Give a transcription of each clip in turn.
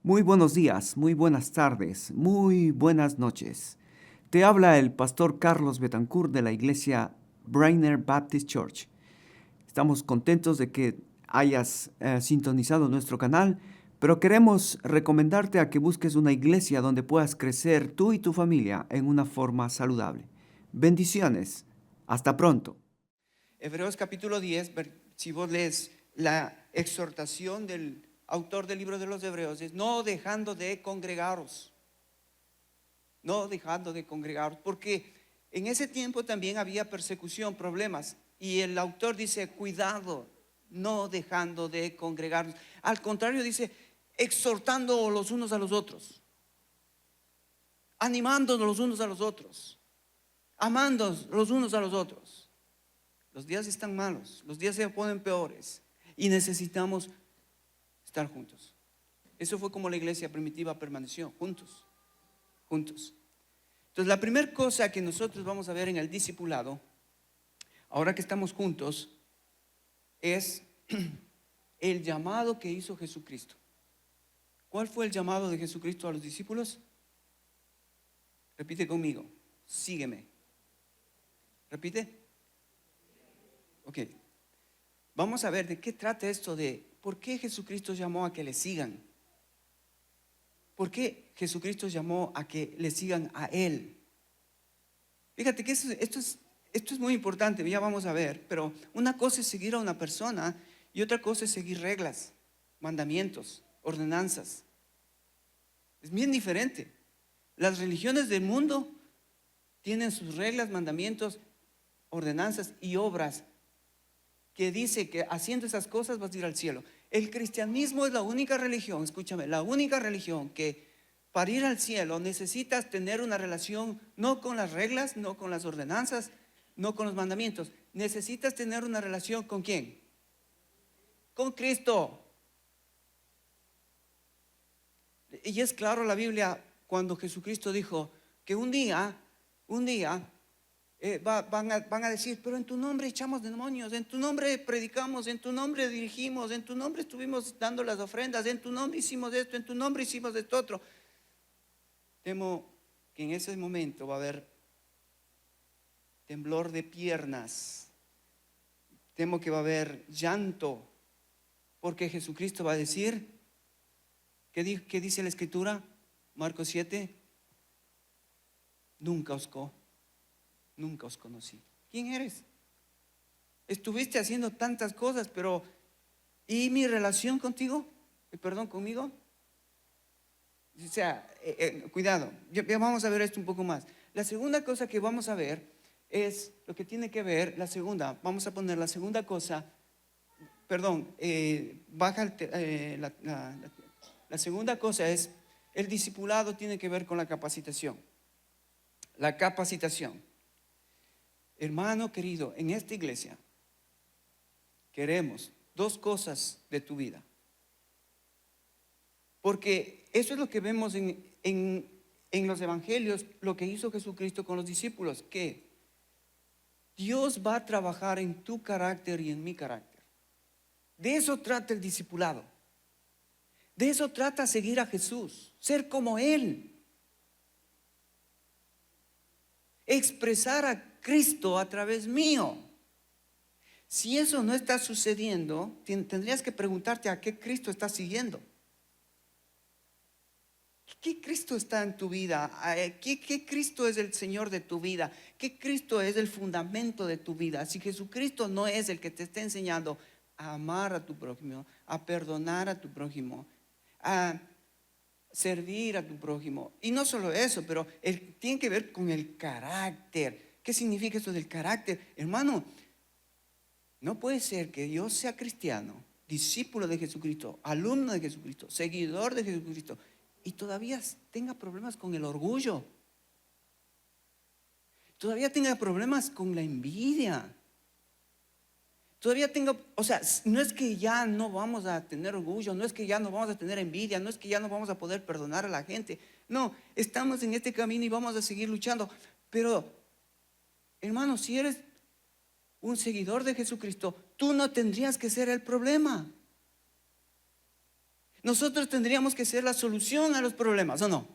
Muy buenos días, muy buenas tardes, muy buenas noches. Te habla el pastor Carlos Betancourt de la iglesia Brainer Baptist Church. Estamos contentos de que hayas sintonizado nuestro canal, pero queremos recomendarte a que busques una iglesia donde puedas crecer tú y tu familia en una forma saludable. Bendiciones. Hasta pronto. Hebreos capítulo 10, si vos lees la exhortación del autor del libro de los Hebreos, es no dejando de congregaros, no dejando de congregaros, porque en ese tiempo también había persecución, problemas, y el autor dice, cuidado, no dejando de congregaros. Al contrario, dice, exhortando los unos a los otros, animándonos los unos a los otros, amándonos los unos a los otros. Los días están malos, los días se ponen peores y necesitamos estar juntos. Eso fue como la iglesia primitiva permaneció, juntos, juntos. Entonces la primera cosa que nosotros vamos a ver en el discipulado, ahora que estamos juntos, es el llamado que hizo Jesucristo. ¿Cuál fue el llamado de Jesucristo a los discípulos? Repite conmigo, sígueme. Repite. Ok, vamos a ver de qué trata esto de por qué Jesucristo llamó a que le sigan. ¿Por qué Jesucristo llamó a que le sigan a Él? Fíjate que esto es muy importante, ya vamos a ver, pero una cosa es seguir a una persona y otra cosa es seguir reglas, mandamientos, ordenanzas. Es bien diferente. Las religiones del mundo tienen sus reglas, mandamientos, ordenanzas y obras que dice que haciendo esas cosas vas a ir al cielo. El cristianismo es la única religión, escúchame, la única religión que para ir al cielo necesitas tener una relación no con las reglas, no con las ordenanzas, no con los mandamientos. Necesitas tener una relación ¿con quién? Con Cristo. Y es claro la Biblia cuando Jesucristo dijo que un día van a decir, pero en tu nombre echamos demonios, en tu nombre predicamos, en tu nombre dirigimos, en tu nombre estuvimos dando las ofrendas, en tu nombre hicimos esto, en tu nombre hicimos esto otro. Temo que en ese momento va a haber temblor de piernas, temo que va a haber llanto, porque Jesucristo va a decir, ¿qué dice la Escritura? Marcos 7, nunca os conocí. ¿Quién eres? Estuviste haciendo tantas cosas, pero ¿y mi relación contigo? ¿Perdón, conmigo? O sea, cuidado, ya vamos a ver esto un poco más. La segunda cosa que vamos a ver es lo que tiene que ver, vamos a poner la segunda cosa, perdón, la segunda cosa es, el discipulado tiene que ver con la capacitación. La capacitación. Hermano querido, en esta iglesia queremos dos cosas de tu vida. Porque eso es lo que vemos en los evangelios, lo que hizo Jesucristo con los discípulos, que Dios va a trabajar en tu carácter y en mi carácter. De eso trata el discipulado. De eso trata seguir a Jesús, ser como Él. Expresar a Cristo a través mío. Si eso no está sucediendo, tendrías que preguntarte a qué Cristo estás siguiendo. ¿Qué Cristo está en tu vida? ¿Qué Cristo es el Señor de tu vida? ¿Qué Cristo es el fundamento de tu vida? Si Jesucristo no es el que te está enseñando a amar a tu prójimo, a perdonar a tu prójimo, a servir a tu prójimo, y no solo eso, pero tiene que ver con el carácter. ¿Qué significa eso del carácter? Hermano, no puede ser que yo sea cristiano, discípulo de Jesucristo, alumno de Jesucristo, seguidor de Jesucristo, y todavía tenga problemas con el orgullo, todavía tenga problemas con la envidia, todavía tenga, o sea, no es que ya no vamos a tener orgullo, no es que ya no vamos a tener envidia, no es que ya no vamos a poder perdonar a la gente. No, estamos en este camino y vamos a seguir luchando. Pero, hermano, si eres un seguidor de Jesucristo, tú no tendrías que ser el problema. nosotros tendríamos que ser la solución a los problemas, ¿o no?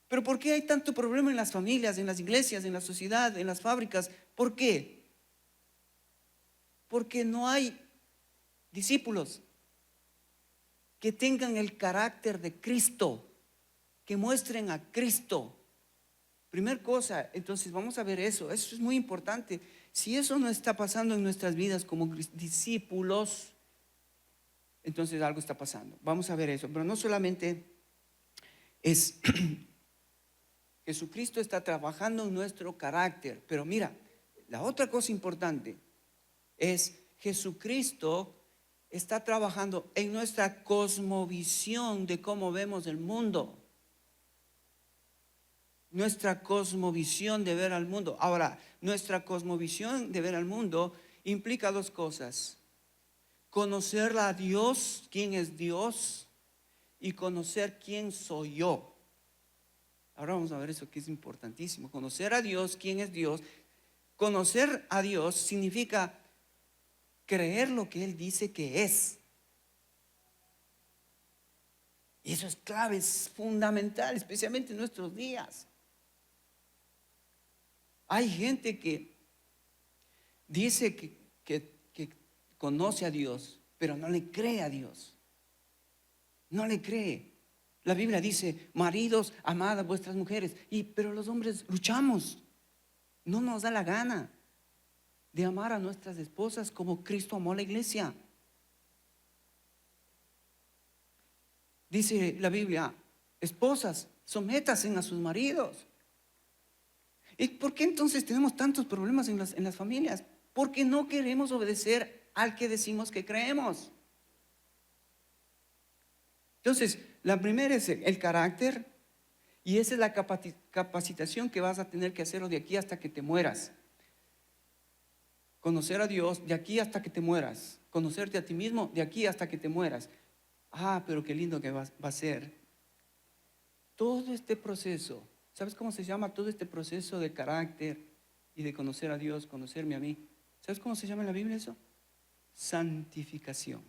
Pero ¿por qué hay tanto problema en las familias, en las iglesias, en la sociedad, en las fábricas? ¿Por qué? Porque no hay discípulos que tengan el carácter de Cristo, que muestren a Cristo. Primer cosa, entonces vamos a ver eso es muy importante. Si eso no está pasando en nuestras vidas como discípulos, entonces algo está pasando. Vamos a ver eso, pero no solamente es Jesucristo está trabajando en nuestro carácter, pero mira, la otra cosa importante es Jesucristo está trabajando en nuestra cosmovisión de cómo vemos el mundo. Nuestra cosmovisión de ver al mundo. Ahora, nuestra cosmovisión de ver al mundo implica dos cosas: conocer a Dios, quién es Dios, y conocer quién soy yo. Ahora vamos a ver eso que es importantísimo. Conocer a Dios, quién es Dios. Conocer a Dios significa creer lo que Él dice que es. Y eso es clave, es fundamental, especialmente en nuestros días. Hay gente que dice que conoce a Dios, pero no le cree a Dios. No le cree. La Biblia dice: maridos, amad a vuestras mujeres. Pero los hombres luchamos. No nos da la gana de amar a nuestras esposas como Cristo amó a la iglesia. Dice la Biblia: esposas, sométanse a sus maridos. ¿Y por qué entonces tenemos tantos problemas en las familias? Porque no queremos obedecer al que decimos que creemos. Entonces, la primera es el carácter, y esa es la capacitación que vas a tener que hacerlo de aquí hasta que te mueras. Conocer a Dios de aquí hasta que te mueras. Conocerte a ti mismo de aquí hasta que te mueras. Pero qué lindo que va a ser. Todo este proceso, ¿sabes cómo se llama todo este proceso de carácter y de conocer a Dios, conocerme a mí? ¿Sabes cómo se llama en la Biblia eso? Santificación.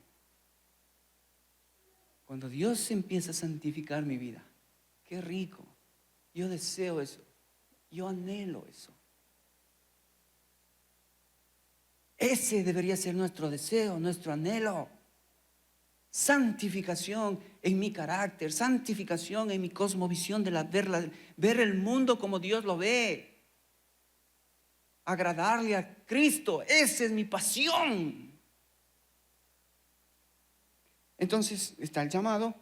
Cuando Dios empieza a santificar mi vida, qué rico. Yo deseo eso. Yo anhelo eso. Ese debería ser nuestro deseo, nuestro anhelo. Santificación en mi carácter, santificación en mi cosmovisión de ver el mundo como Dios lo ve. Agradarle a Cristo, esa es mi pasión. Entonces está el llamado,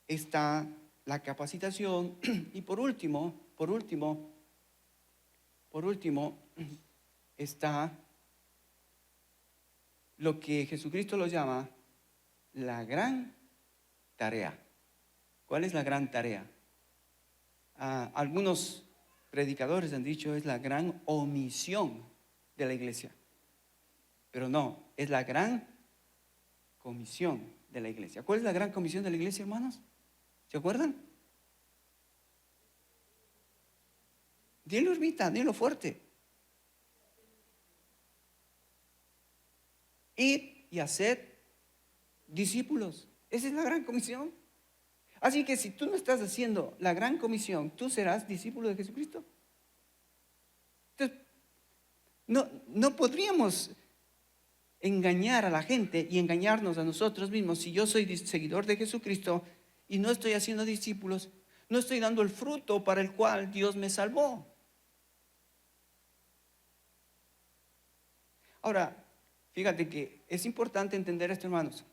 está la capacitación y por último está lo que Jesucristo lo llama la gran tarea. ¿Cuál es la gran tarea? Algunos predicadores han dicho es la gran omisión de la iglesia, pero no, es la gran comisión de la iglesia. ¿Cuál es la gran comisión de la iglesia, hermanos? ¿Se acuerdan? Dilo, hermita, dilo fuerte. Ir y hacer discípulos. Esa es la gran comisión. Así que si tú no estás haciendo la gran comisión, ¿tú serás discípulo de Jesucristo? Entonces, no podríamos engañar a la gente y engañarnos a nosotros mismos. Si yo soy seguidor de Jesucristo y no estoy haciendo discípulos, no estoy dando el fruto para el cual Dios me salvó. Ahora, fíjate que es importante entender esto, hermanos.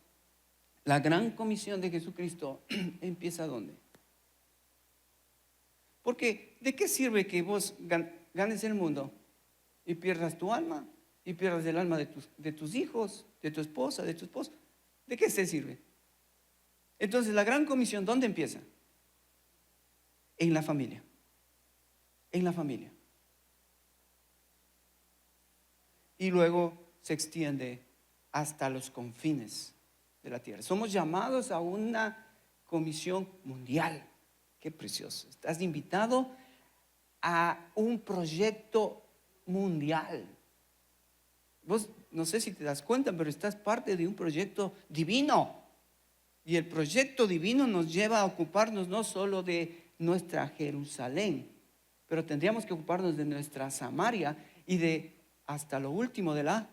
La gran comisión de Jesucristo empieza ¿dónde? Porque ¿de qué sirve que vos ganes el mundo y pierdas tu alma? Y pierdas el alma de tus hijos, de tu esposa, de tu esposo. ¿De qué se sirve? Entonces la gran comisión, ¿dónde empieza? En la familia. En la familia. Y luego se extiende hasta los confines de la tierra. Somos llamados a una comisión mundial. Qué precioso. Estás invitado a un proyecto mundial. Vos no sé si te das cuenta, pero estás parte de un proyecto divino. Y el proyecto divino nos lleva a ocuparnos no solo de nuestra Jerusalén, pero tendríamos que ocuparnos de nuestra Samaria y de hasta lo último de la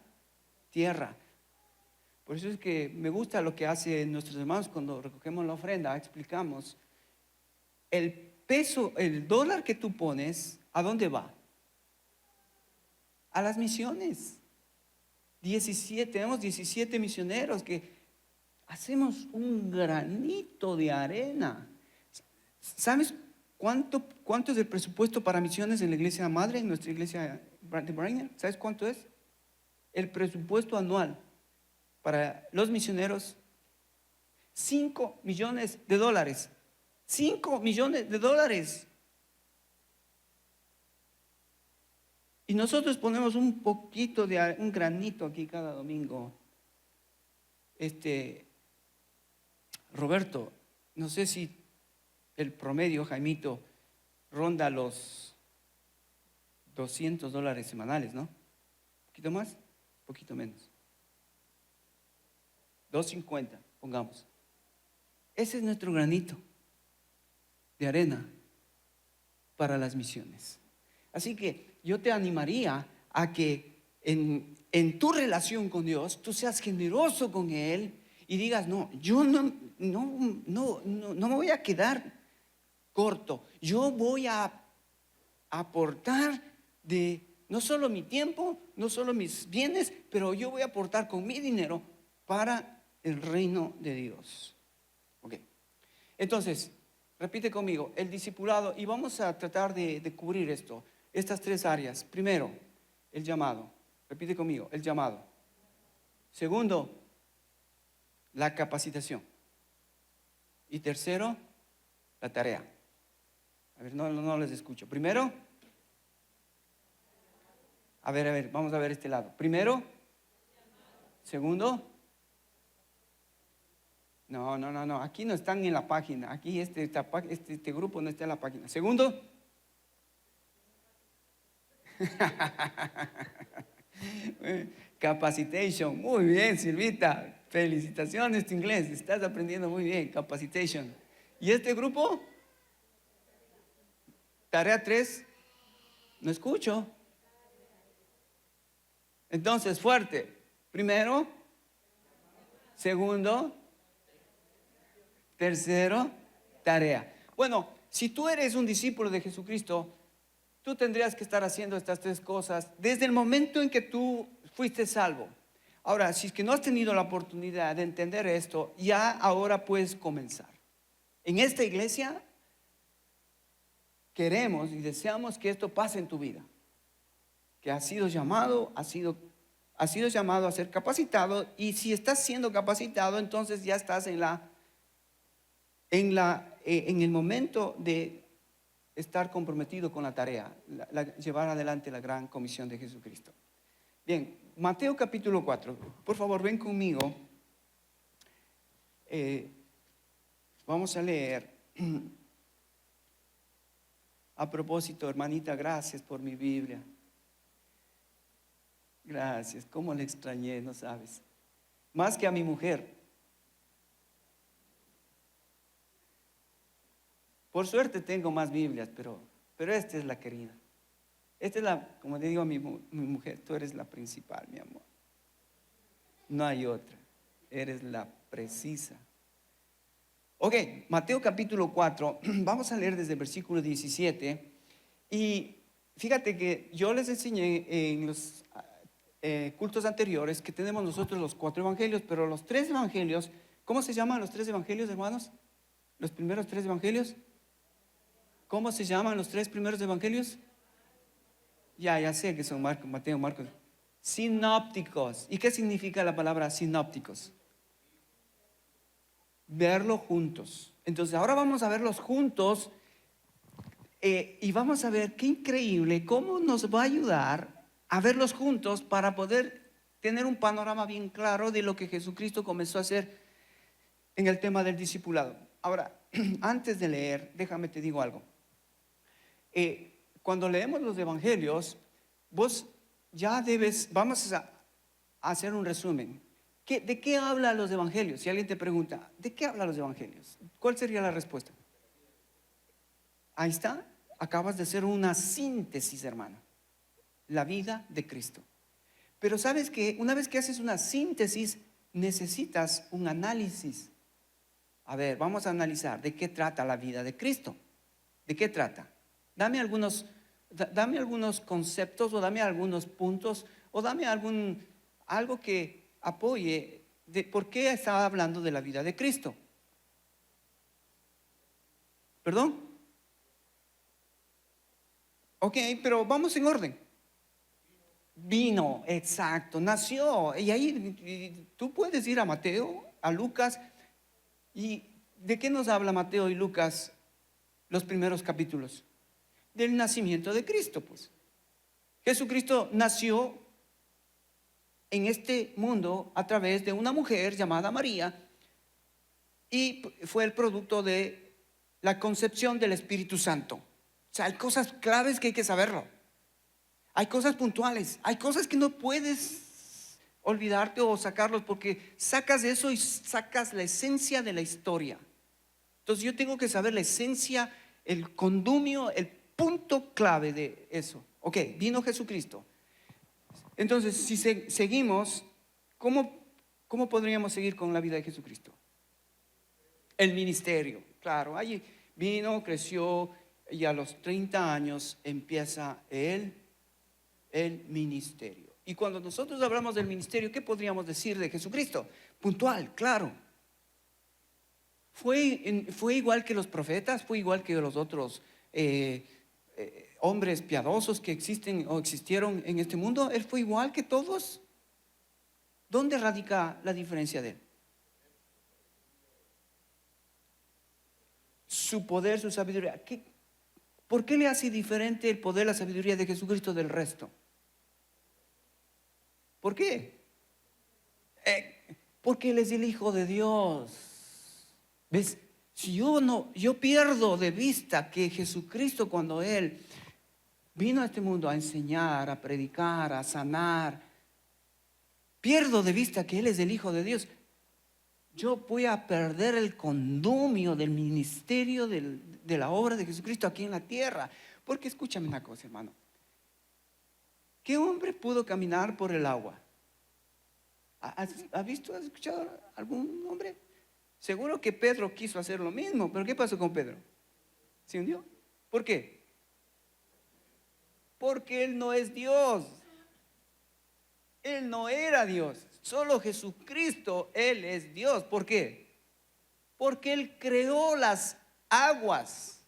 tierra. Por eso es que me gusta lo que hacen nuestros hermanos cuando recogemos la ofrenda. Explicamos, el peso, el dólar que tú pones, ¿a dónde va? A las misiones. 17, tenemos 17 misioneros que hacemos un granito de arena. ¿Sabes cuánto es el presupuesto para misiones en la iglesia madre, en nuestra iglesia de Brainer? ¿Sabes cuánto es? El presupuesto anual para los misioneros, $5 millones. 5 millones de dólares. Y nosotros ponemos un poquito de un granito aquí cada domingo. Roberto, no sé si el promedio, Jaimito, ronda los $200 semanales, ¿no? ¿Un poquito más? Un poquito menos. 250, pongamos. Ese es nuestro granito de arena para las misiones. Así que yo te animaría a que en tu relación con Dios tú seas generoso con Él y digas, no, yo no me voy a quedar corto. Yo voy a aportar de no solo mi tiempo, no solo mis bienes, pero yo voy a aportar con mi dinero para el reino de Dios. Ok. Entonces, repite conmigo, el discipulado, y vamos a tratar de cubrir estas 3 áreas. Primero, el llamado. Repite conmigo, el llamado. Segundo, la capacitación. Y tercero, la tarea. A ver, no les escucho. Primero, a ver, vamos a ver este lado. Primero, segundo, no, aquí no están en la página. Aquí este grupo no está en la página. Segundo, capacitation. Muy bien, Silvita. Felicitaciones, tu inglés. Estás aprendiendo muy bien. Capacitation. ¿Y este grupo? Tarea 3. No escucho. Entonces, fuerte. Primero. Segundo. Tercero. Tarea. Bueno, si tú eres un discípulo de Jesucristo, tú tendrías que estar haciendo estas 3 cosas desde el momento en que tú fuiste salvo. Ahora, si es que no has tenido la oportunidad de entender esto, ya ahora puedes comenzar. En esta iglesia queremos y deseamos que esto pase en tu vida. Que has sido llamado, has sido llamado a ser capacitado, y si estás siendo capacitado, entonces ya estás en el momento de estar comprometido con la tarea, llevar adelante la gran comisión de Jesucristo. Bien, Mateo capítulo 4. Por favor, ven conmigo. Vamos a leer. A propósito, hermanita, gracias por mi Biblia. Gracias, cómo le extrañé, no sabes. Más que a mi mujer. Por suerte tengo más Biblias, pero esta es la querida. Esta es como le digo a mi mujer, tú eres la principal, mi amor. No hay otra, eres la precisa. Ok, Mateo capítulo 4, vamos a leer desde el versículo 17. Y fíjate que yo les enseñé en los cultos anteriores que tenemos nosotros los 4 evangelios, pero los 3 evangelios, ¿cómo se llaman los 3 evangelios, hermanos? Los primeros 3 evangelios. ¿Cómo se llaman los 3 primeros evangelios? Ya sé que son Mateo, Marcos. Sinópticos. ¿Y qué significa la palabra sinópticos? Verlo juntos. Entonces ahora vamos a verlos juntos y vamos a ver qué increíble, cómo nos va a ayudar a verlos juntos para poder tener un panorama bien claro de lo que Jesucristo comenzó a hacer en el tema del discipulado. Ahora, antes de leer, déjame te digo algo. Cuando leemos los evangelios, vos ya vamos a hacer un resumen. ¿De qué hablan los evangelios? Si alguien te pregunta, ¿de qué hablan los evangelios? ¿Cuál sería la respuesta? Ahí está, acabas de hacer una síntesis, hermano. La vida de Cristo. Pero sabes que una vez que haces una síntesis, necesitas un análisis. A ver, vamos a analizar de qué trata la vida de Cristo. ¿De qué trata? Dame algunos conceptos, o dame algunos puntos, o dame algo que apoye de por qué estaba hablando de la vida de Cristo. ¿Perdón? Ok, pero vamos en orden. Vino, exacto, nació. Y ahí tú puedes ir a Mateo, a Lucas. ¿Y de qué nos habla Mateo y Lucas los primeros capítulos? Del nacimiento de Cristo, pues. Jesucristo nació en este mundo a través de una mujer llamada María, y fue el producto de la concepción del Espíritu Santo. O sea, hay cosas claves que hay que saberlo. Hay cosas puntuales, hay cosas que no puedes olvidarte o sacarlos, porque sacas eso y sacas la esencia de la historia. Entonces yo tengo que saber la esencia, el condumio, el punto clave de eso. Ok, vino Jesucristo. Entonces, si seguimos, ¿cómo podríamos seguir con la vida de Jesucristo? El ministerio, claro, allí vino, creció, y a los 30 años empieza el ministerio. Y cuando nosotros hablamos del ministerio, ¿qué podríamos decir de Jesucristo? Puntual, claro. Fue igual que los profetas, fue igual que los otros hombres piadosos que existen o existieron en este mundo. Él fue igual que todos. ¿Dónde radica la diferencia de él? Su poder, su sabiduría. ¿Por qué le hace diferente el poder, la sabiduría de Jesucristo del resto? ¿Por qué? Porque Él es el Hijo de Dios. ¿Ves? Si yo pierdo de vista que Jesucristo, cuando Él vino a este mundo a enseñar, a predicar, a sanar, pierdo de vista que Él es el Hijo de Dios, yo voy a perder el condumio del ministerio de la obra de Jesucristo aquí en la tierra. Porque escúchame una cosa, hermano. ¿Qué hombre pudo caminar por el agua? ¿Has escuchado algún hombre? Seguro que Pedro quiso hacer lo mismo, pero ¿qué pasó con Pedro? ¿Se hundió? ¿Por qué? Porque él no es Dios. Él no era Dios. Solo Jesucristo, Él es Dios. ¿Por qué? Porque Él creó las aguas.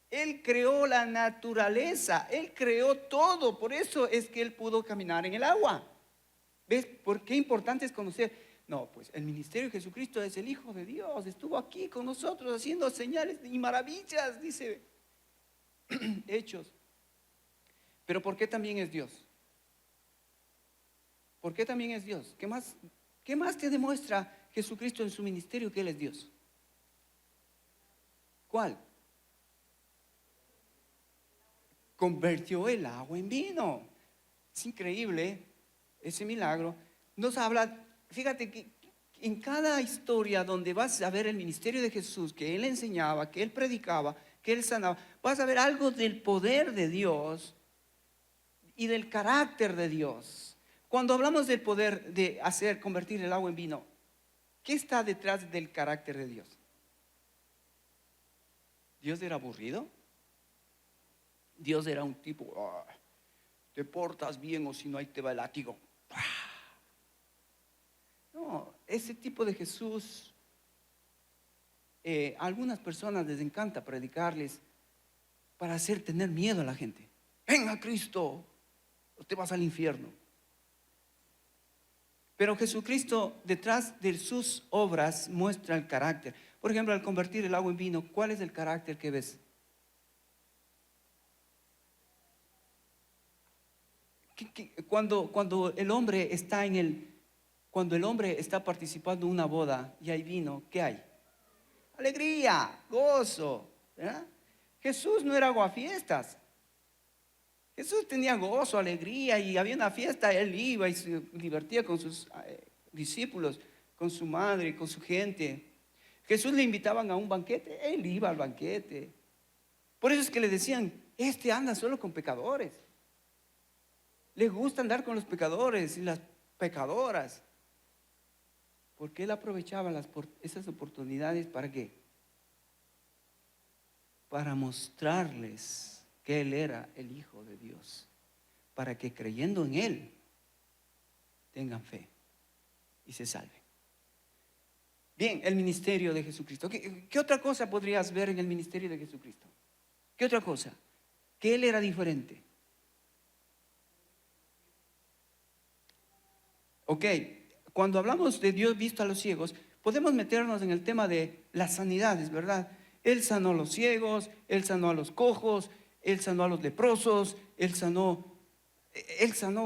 Él creó la naturaleza. Él creó todo. Por eso es que Él pudo caminar en el agua. ¿Ves? ¿Por qué importante es conocer? No, pues el ministerio de Jesucristo es el Hijo de Dios. Estuvo aquí con nosotros haciendo señales y maravillas, dice Hechos. Pero ¿por qué también es Dios? ¿Por qué también es Dios? ¿Qué más te demuestra Jesucristo en su ministerio que Él es Dios? ¿Cuál? Convirtió el agua en vino. Es increíble ese milagro. Nos habla, fíjate que en cada historia donde vas a ver el ministerio de Jesús, que Él enseñaba, que Él predicaba, que Él sanaba, vas a ver algo del poder de Dios y del carácter de Dios. Cuando hablamos del poder de convertir el agua en vino, ¿qué está detrás del carácter de Dios? ¿Dios era aburrido? ¿Dios era un tipo, te portas bien o si no ahí te va el látigo? No, ese tipo de Jesús, a algunas personas les encanta predicarles para hacer tener miedo a la gente. Ven a Cristo o te vas al infierno. Pero Jesucristo, detrás de sus obras, muestra el carácter. Por ejemplo, al convertir el agua en vino, ¿cuál es el carácter que ves? Cuando el hombre está cuando el hombre está participando en una boda y hay vino, ¿qué hay? Alegría, gozo, ¿verdad? Jesús no era aguafiestas. Jesús tenía gozo, alegría, y había una fiesta, Él iba y se divertía con sus discípulos, con su madre, con su gente. Jesús le invitaban a un banquete, él iba al banquete. Por eso es que le decían, este anda solo con pecadores. Le gusta andar con los pecadores y las pecadoras. Porque él aprovechaba esas oportunidades ¿para qué? Para mostrarles que él era el Hijo de Dios. Para que creyendo en él tengan fe y se salven. Bien, el ministerio de Jesucristo. ¿Qué otra cosa podrías ver en el ministerio de Jesucristo? ¿Qué otra cosa? Que él era diferente. Ok, cuando hablamos de Dios visto a los ciegos, podemos meternos en el tema de las sanidades, ¿verdad? Él sanó a los ciegos, él sanó a los cojos, él sanó a los leprosos, él sanó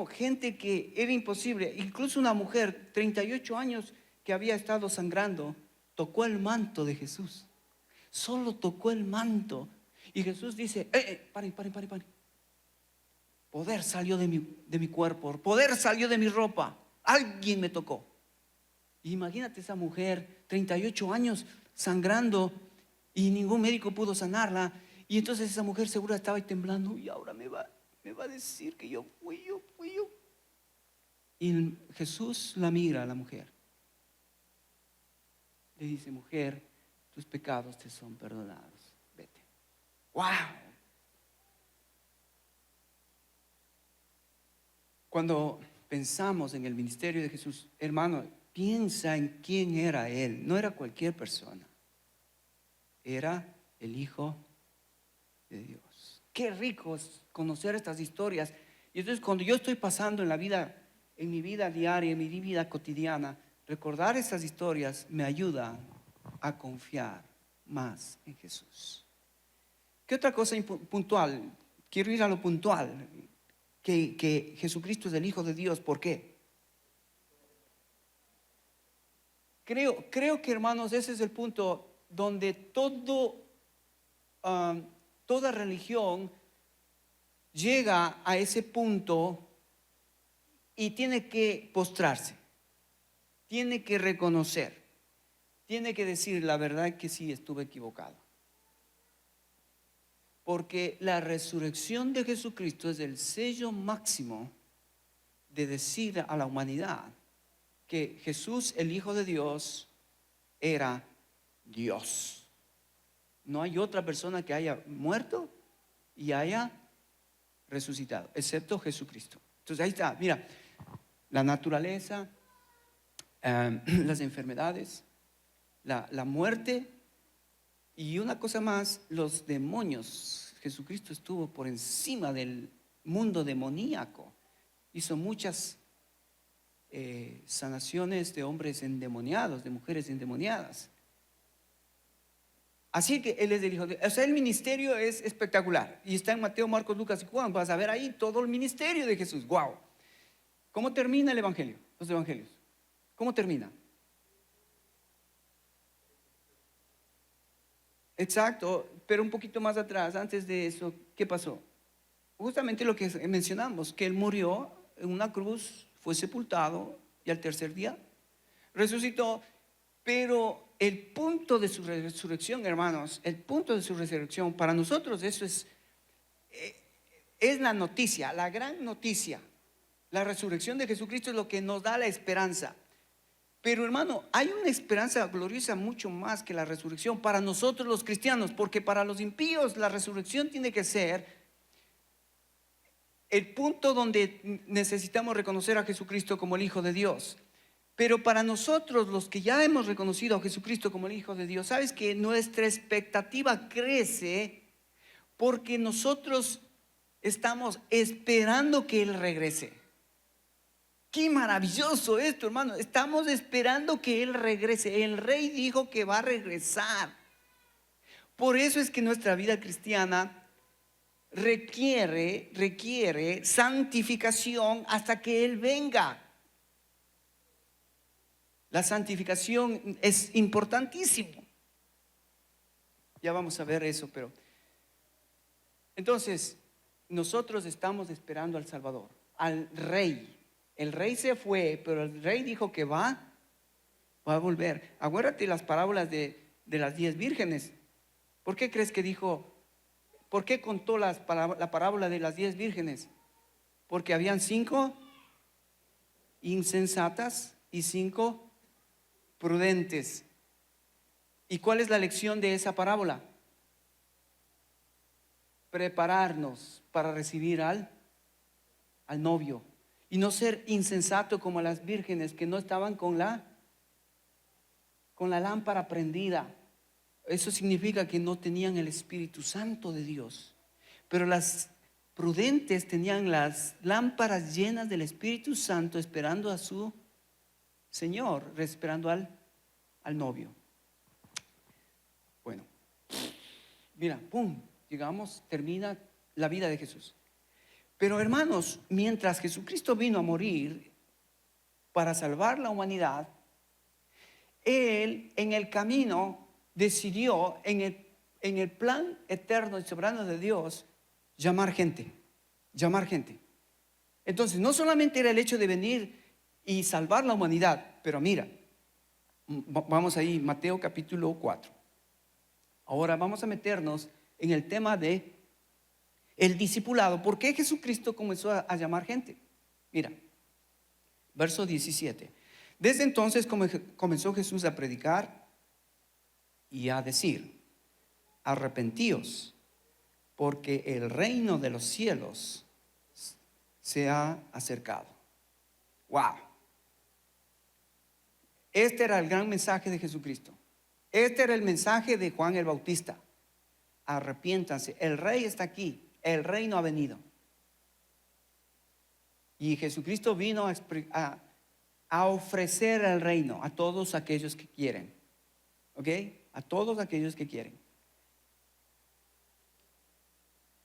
gente que era imposible. Incluso una mujer, 38 años, que había estado sangrando, tocó el manto de Jesús. Solo tocó el manto. Y Jesús dice, paren. Poder salió de mi cuerpo, poder salió de mi ropa. Alguien me tocó. Imagínate esa mujer, 38 años sangrando y ningún médico pudo sanarla. Y entonces esa mujer segura estaba ahí temblando. Y ahora me va a decir que yo fui yo. Y Jesús la mira a la mujer. Le dice, mujer, tus pecados te son perdonados. Vete. ¡Wow! Cuando pensamos en el ministerio de Jesús, hermano, piensa en quién era Él. No era cualquier persona. Era el Hijo de Dios. Qué rico es conocer estas historias. Y entonces cuando yo estoy pasando en mi vida diaria, en mi vida cotidiana, recordar estas historias me ayuda a confiar más en Jesús. ¿Qué otra cosa puntual? Quiero ir a lo puntual. Que Jesucristo es el Hijo de Dios. ¿Por qué? Creo que, hermanos, ese es el punto donde toda religión llega a ese punto y tiene que postrarse, tiene que reconocer, tiene que decir la verdad que sí, estuve equivocado. Porque la resurrección de Jesucristo es el sello máximo de decir a la humanidad que Jesús, el Hijo de Dios, era Dios. No hay otra persona que haya muerto y haya resucitado, excepto Jesucristo. Entonces ahí está, mira, la naturaleza, las enfermedades, la muerte y una cosa más, los demonios. Jesucristo estuvo por encima del mundo demoníaco. Hizo muchas sanaciones de hombres endemoniados, de mujeres endemoniadas. Así que Él es el Hijo de Dios. O sea, el ministerio es espectacular. Y está en Mateo, Marcos, Lucas y Juan. Vas a ver ahí todo el ministerio de Jesús. ¡Wow! ¿Cómo termina el evangelio? Los evangelios. ¿Cómo termina? Exacto, pero un poquito más atrás, antes de eso, ¿qué pasó? Justamente lo que mencionamos, que Él murió en una cruz, fue sepultado y al tercer día resucitó. Pero el punto de su resurrección, hermanos, el punto de su resurrección, para nosotros eso es la noticia, la gran noticia. La resurrección de Jesucristo es lo que nos da la esperanza. Pero hermano, hay una esperanza gloriosa mucho más que la resurrección para nosotros los cristianos, porque para los impíos la resurrección tiene que ser el punto donde necesitamos reconocer a Jesucristo como el Hijo de Dios. Pero para nosotros los que ya hemos reconocido a Jesucristo como el Hijo de Dios, sabes que nuestra expectativa crece porque nosotros estamos esperando que Él regrese. Qué maravilloso esto, hermano. Estamos esperando que Él regrese. El Rey dijo que va a regresar. Por eso es que nuestra vida cristiana requiere santificación hasta que Él venga. La santificación es importantísimo. Ya vamos a ver eso, pero entonces nosotros estamos esperando al Salvador, al Rey. El rey se fue, pero el rey dijo que va a volver. Acuérdate las parábolas de las 10 vírgenes. ¿Por qué crees que dijo? ¿Por qué contó la parábola de las 10 vírgenes? Porque habían 5 insensatas y 5 prudentes. ¿Y cuál es la lección de esa parábola? Prepararnos para recibir al novio. Y no ser insensato como las vírgenes que no estaban con la lámpara prendida. Eso significa que no tenían el Espíritu Santo de Dios. Pero las prudentes tenían las lámparas llenas del Espíritu Santo, esperando a su Señor, esperando al novio. Bueno, mira, pum, llegamos, termina la vida de Jesús. Pero hermanos, mientras Jesucristo vino a morir para salvar la humanidad, Él en el camino decidió, en el plan eterno y soberano de Dios, llamar gente. Entonces, no solamente era el hecho de venir y salvar la humanidad, pero mira, vamos ahí, Mateo capítulo 4. Ahora vamos a meternos en el tema de el discipulado. ¿Por qué Jesucristo comenzó a llamar gente? Mira, verso 17. Desde entonces comenzó Jesús a predicar y a decir: arrepentíos, porque el reino de los cielos se ha acercado. Wow. Este era el gran mensaje de Jesucristo. Este era el mensaje de Juan el Bautista. Arrepiéntanse, el rey está aquí, el reino ha venido. Y Jesucristo vino a ofrecer el reino a todos aquellos que quieren. ¿Ok? A todos aquellos que quieren.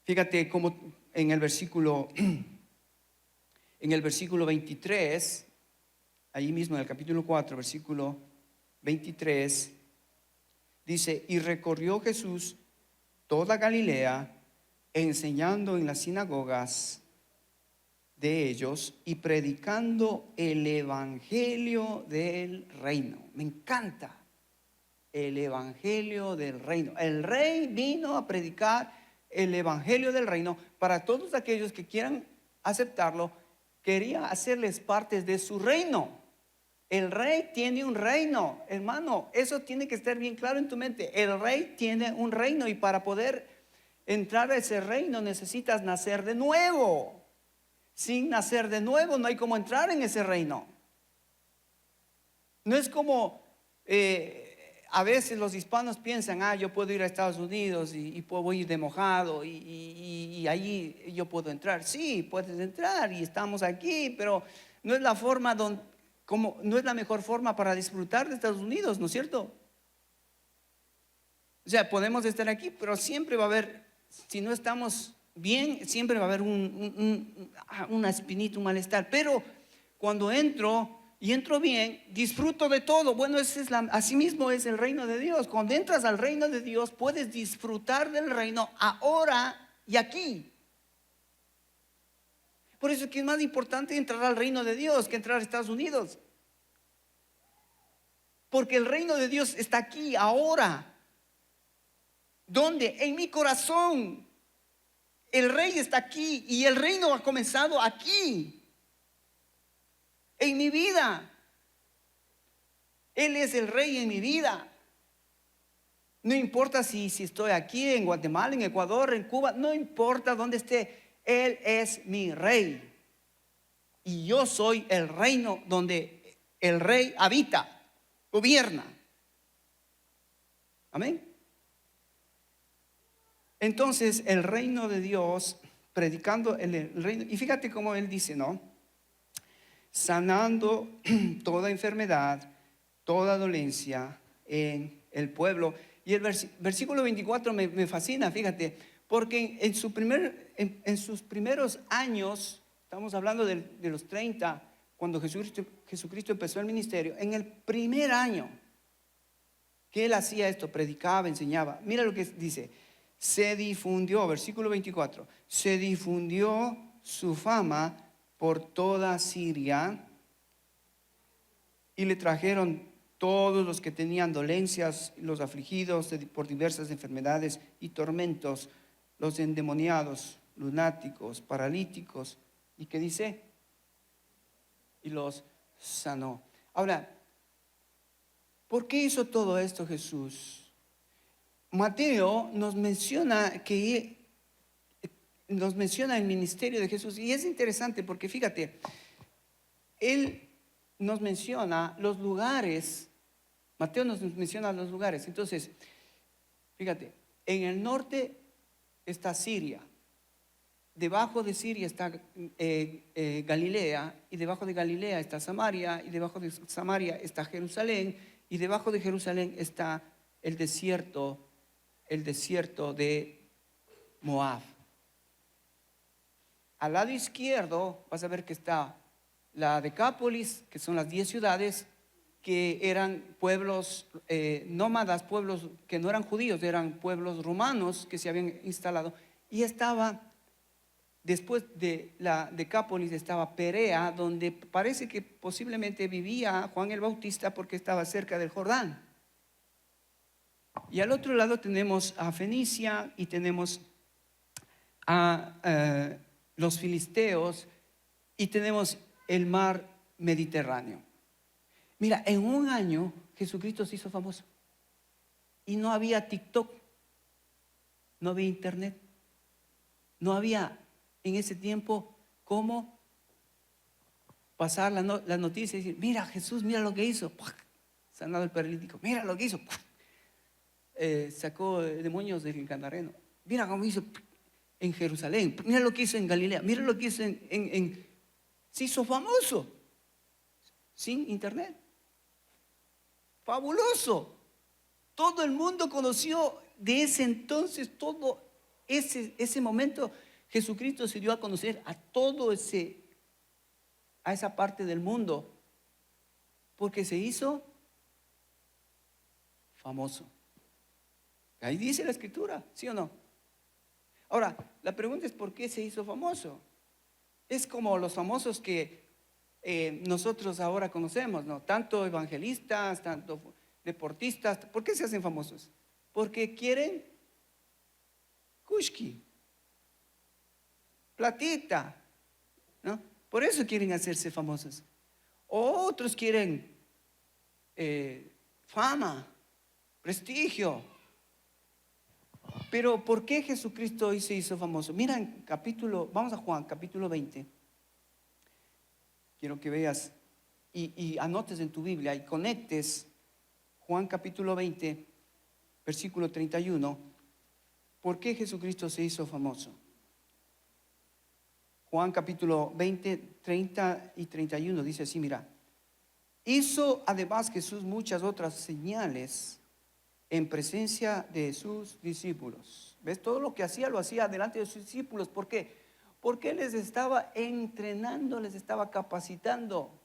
Fíjate cómo en el versículo 23, ahí mismo en el capítulo 4, versículo 23, dice: y recorrió Jesús toda Galilea, enseñando en las sinagogas de ellos y predicando el evangelio del reino. Me encanta el evangelio del reino. El rey vino a predicar el evangelio del reino para todos aquellos que quieran aceptarlo. Quería hacerles parte de su reino. El rey tiene un reino, hermano, eso tiene que estar bien claro en tu mente. El rey tiene un reino, y para poder entrar a ese reino necesitas nacer de nuevo. Sin nacer de nuevo no hay cómo entrar en ese reino. No es como a veces los hispanos piensan: yo puedo ir a Estados Unidos y puedo ir de mojado y allí yo puedo entrar. Sí, puedes entrar y estamos aquí, pero no es la forma no es la mejor forma para disfrutar de Estados Unidos, ¿no es cierto? O sea, podemos estar aquí, pero siempre va a haber, si no estamos bien, siempre va a haber una espinita, un malestar. Pero cuando entro bien, disfruto de todo. Bueno, así mismo es el reino de Dios. Cuando entras al reino de Dios, puedes disfrutar del reino ahora y aquí. Por eso es que es más importante entrar al reino de Dios que entrar a Estados Unidos. Porque el reino de Dios está aquí, ahora. ¿Dónde? En mi corazón. El rey está aquí y el reino ha comenzado aquí. En mi vida. Él es el rey en mi vida. No importa si estoy aquí, en Guatemala, en Ecuador, en Cuba, no importa dónde esté. Él es mi rey. Y yo soy el reino donde el rey habita, gobierna. Amén. Entonces el reino de Dios, predicando el reino. Y fíjate cómo él dice, ¿no? Sanando toda enfermedad, toda dolencia en el pueblo. Y el versículo 24 me fascina, fíjate. Porque en sus primeros años, estamos hablando de los 30, cuando Jesucristo empezó el ministerio, en el primer año que él hacía esto, predicaba, enseñaba. Mira lo que dice: se difundió, versículo 24, se difundió su fama por toda Siria y le trajeron todos los que tenían dolencias, los afligidos por diversas enfermedades y tormentos, los endemoniados, lunáticos, paralíticos. ¿Y qué dice? Y los sanó. Ahora, ¿por qué hizo todo esto Jesús? Mateo nos menciona el ministerio de Jesús, y es interesante porque fíjate, él nos menciona los lugares. Mateo nos menciona los lugares. Entonces, fíjate, en el norte está Siria, debajo de Siria está Galilea, y debajo de Galilea está Samaria, y debajo de Samaria está Jerusalén, y debajo de Jerusalén está el desierto de Moab. Al lado izquierdo vas a ver que está la Decápolis, que son las 10 ciudades, que eran pueblos nómadas, pueblos que no eran judíos, eran pueblos romanos que se habían instalado. Y estaba, después de la Decápolis, estaba Perea, donde parece que posiblemente vivía Juan el Bautista porque estaba cerca del Jordán. Y al otro lado tenemos a Fenicia y tenemos a los filisteos y tenemos el mar Mediterráneo. Mira, en un año Jesucristo se hizo famoso y no había TikTok, no había internet, no había en ese tiempo cómo pasar la noticia y decir, mira Jesús, mira lo que hizo, sanado el paralítico, mira lo que hizo, sacó demonios del Gadareno, mira cómo hizo en Jerusalén, mira lo que hizo en Galilea, mira lo que hizo se hizo famoso sin internet. Fabuloso. Todo el mundo conoció de ese entonces, todo ese momento. Jesucristo se dio a conocer a esa parte del mundo, porque se hizo famoso. Ahí dice la escritura, ¿sí o no? Ahora, la pregunta es ¿por qué se hizo famoso? Es como los famosos que nosotros ahora conocemos, ¿no? Tanto evangelistas, tanto deportistas. ¿Por qué se hacen famosos? Porque quieren kushki, platita, ¿no? Por eso quieren hacerse famosos. Otros quieren fama, prestigio. Pero ¿por qué Jesucristo hoy se hizo famoso? Mira vamos a Juan, capítulo 20. Quiero que veas y anotes en tu Biblia y conectes Juan capítulo 20, versículo 31. ¿Por qué Jesucristo se hizo famoso? Juan capítulo 20, 30 y 31 dice así, mira. Hizo además Jesús muchas otras señales en presencia de sus discípulos. ¿Ves? Todo lo que hacía, lo hacía delante de sus discípulos. ¿Por qué? Porque Él les estaba entrenando, les estaba capacitando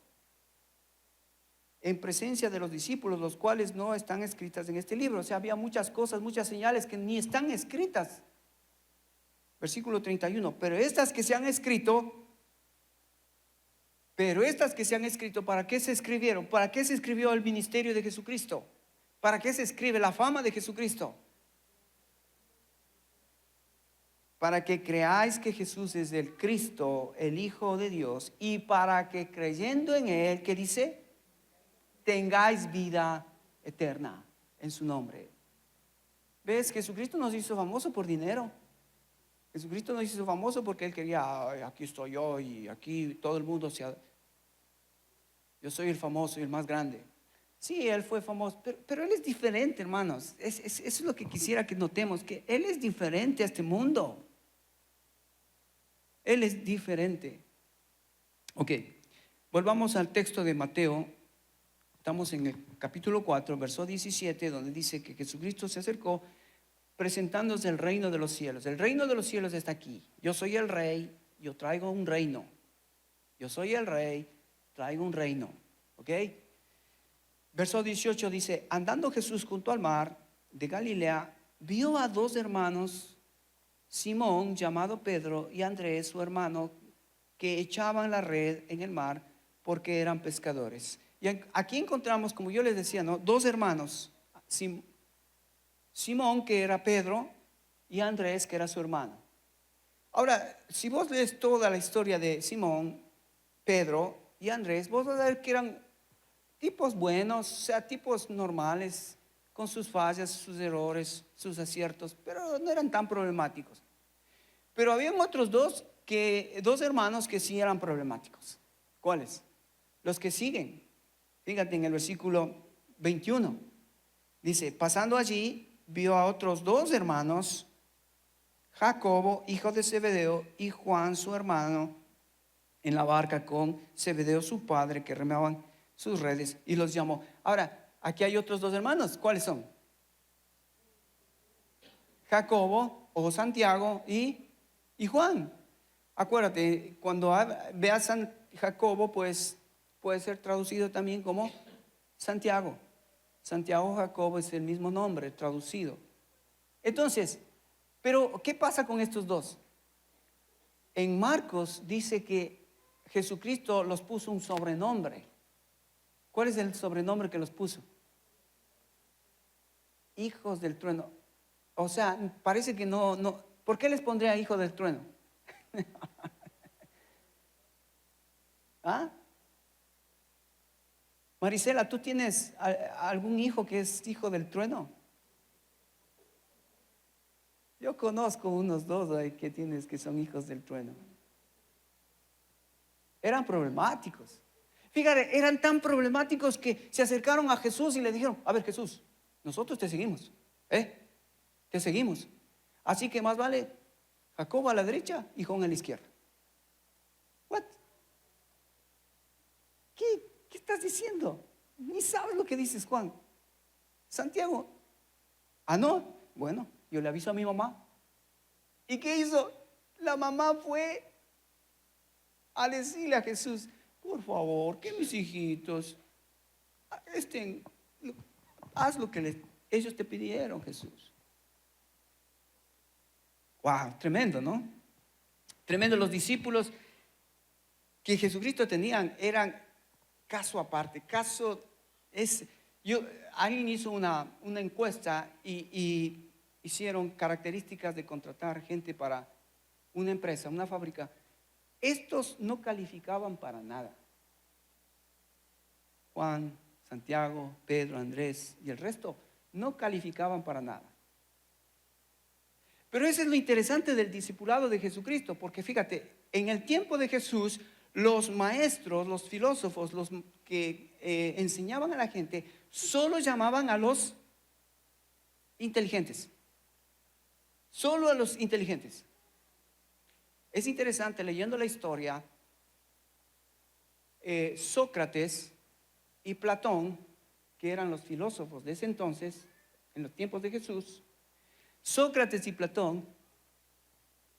en presencia de los discípulos, los cuales no están escritas en este libro. O sea, había muchas cosas, muchas señales que ni están escritas. Versículo 31. Pero estas que se han escrito, ¿para qué se escribieron? ¿Para qué se escribió el ministerio de Jesucristo? ¿Para qué se escribe la fama de Jesucristo? Para que creáis que Jesús es el Cristo, el Hijo de Dios, y para que creyendo en Él, ¿qué dice? Tengáis vida eterna en su nombre. ¿Ves? Jesucristo nos hizo famoso por dinero. Jesucristo nos hizo famoso porque Él quería, aquí estoy yo y aquí todo el mundo yo soy el famoso y el más grande. Sí, Él fue famoso, pero Él es diferente, hermanos. Eso es lo que quisiera que notemos, que Él es diferente a este mundo. Él es diferente. Ok, volvamos al texto de Mateo. Estamos en el capítulo 4, verso 17, donde dice que Jesucristo se acercó presentándose el reino de los cielos. El reino de los cielos está aquí. Yo soy el rey, yo traigo un reino. Yo soy el rey, traigo un reino. ¿Ok? Verso 18 dice, andando Jesús junto al mar de Galilea, vio a dos hermanos, Simón, llamado Pedro, y Andrés, su hermano, que echaban la red en el mar porque eran pescadores. Y aquí encontramos, como yo les decía, ¿no?, dos hermanos, Simón, que era Pedro, y Andrés, que era su hermano. Ahora, si vos lees toda la historia de Simón, Pedro y Andrés, vos vas a ver que eran tipos buenos, o sea, tipos normales, con sus fallas, sus errores, sus aciertos, pero no eran tan problemáticos. Pero habían otros dos hermanos que sí eran problemáticos. ¿Cuáles? Los que siguen. Fíjate en el versículo 21. Dice, pasando allí, vio a otros dos hermanos, Jacobo, hijo de Zebedeo, y Juan, su hermano, en la barca con Zebedeo, su padre, que remaban sus redes, y los llamó. Ahora, aquí hay otros dos hermanos. ¿Cuáles son? Jacobo o Santiago y Juan. Acuérdate, cuando veas San Jacobo, pues puede ser traducido también como Santiago. Santiago Jacobo es el mismo nombre traducido. Entonces, pero ¿qué pasa con estos dos? En Marcos dice que Jesucristo los puso un sobrenombre. ¿Cuál es el sobrenombre que los puso? Hijos del trueno. O sea, parece que no. ¿Por qué les pondría hijo del trueno? ¿Ah? Marisela, ¿tú tienes algún hijo que es hijo del trueno? Yo conozco unos dos ahí que son hijos del trueno. Eran problemáticos. Fíjate, eran tan problemáticos que se acercaron a Jesús y le dijeron, a ver, Jesús, nosotros te seguimos, te seguimos. Así que más vale Jacobo a la derecha y Juan a la izquierda. What? ¿Qué estás diciendo? Ni sabes lo que dices, Juan. Santiago. Ah, no. Bueno, yo le aviso a mi mamá. ¿Y qué hizo? La mamá fue a decirle a Jesús, por favor, que mis hijitos haz lo que ellos te pidieron, Jesús. Wow, tremendo, ¿no? Tremendo. Los discípulos que Jesucristo tenían eran caso aparte. Alguien hizo una encuesta y hicieron características de contratar gente para una empresa, una fábrica. Estos no calificaban para nada. Juan, Santiago, Pedro, Andrés y el resto no calificaban para nada. Pero eso es lo interesante del discipulado de Jesucristo, porque fíjate, en el tiempo de Jesús, los maestros, los filósofos, los que enseñaban a la gente, solo llamaban a los inteligentes. Solo a los inteligentes. Es interesante, leyendo la historia, Sócrates y Platón, que eran los filósofos de ese entonces, en los tiempos de Jesús, Sócrates y Platón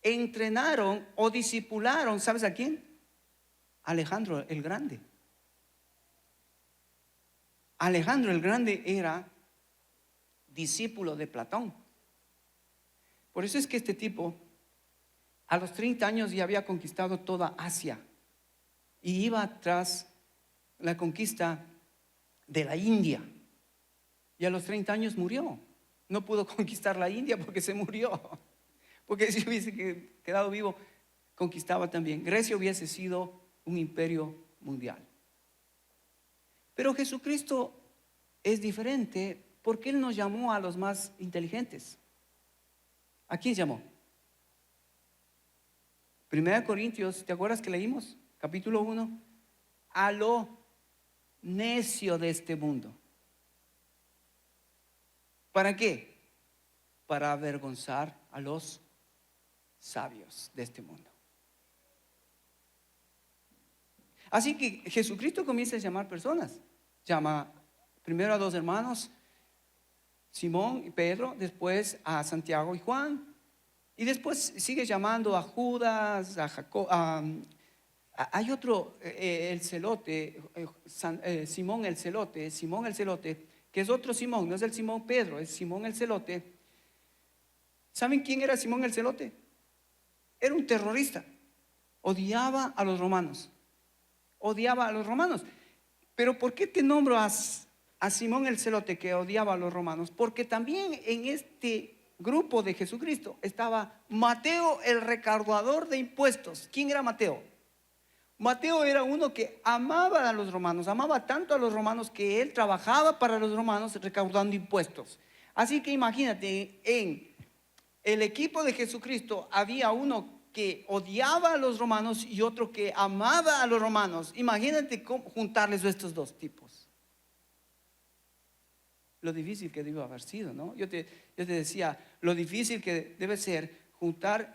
entrenaron o discipularon, ¿sabes a quién? Alejandro el Grande. Alejandro el Grande era discípulo de Platón. Por eso es que este tipo a los 30 años ya había conquistado toda Asia y iba tras la conquista de la India. Y a los 30 años murió. No pudo conquistar la India porque se murió. Porque si hubiese quedado vivo, conquistaba también. Grecia hubiese sido un imperio mundial. Pero Jesucristo es diferente porque Él nos llamó a los más inteligentes. ¿A quién llamó? 1 Corintios, ¿te acuerdas que leímos? Capítulo 1. A lo necio de este mundo. ¿Para qué? Para avergonzar a los sabios de este mundo. Así que Jesucristo comienza a llamar personas. Llama primero a dos hermanos, Simón y Pedro, después a Santiago y Juan, y después sigue llamando a Judas, a Jacob, hay otro, el celote, Simón el celote, que es otro Simón, no es el Simón Pedro, es Simón el celote. ¿Saben quién era Simón el celote? Era un terrorista. odiaba a los romanos. Odiaba a los romanos. Pero ¿por qué te nombro a Simón el Celote, que odiaba a los romanos? Porque también en este grupo de Jesucristo estaba Mateo, el recaudador de impuestos. ¿Quién era Mateo? Mateo era uno que amaba a los romanos, amaba tanto a los romanos que él trabajaba para los romanos recaudando impuestos. Así que imagínate, en el equipo de Jesucristo había uno que odiaba a los romanos y otro que amaba a los romanos. Imagínate cómo juntarles estos dos tipos. Lo difícil que debe haber sido, ¿no? Yo te decía, lo difícil que debe ser juntar,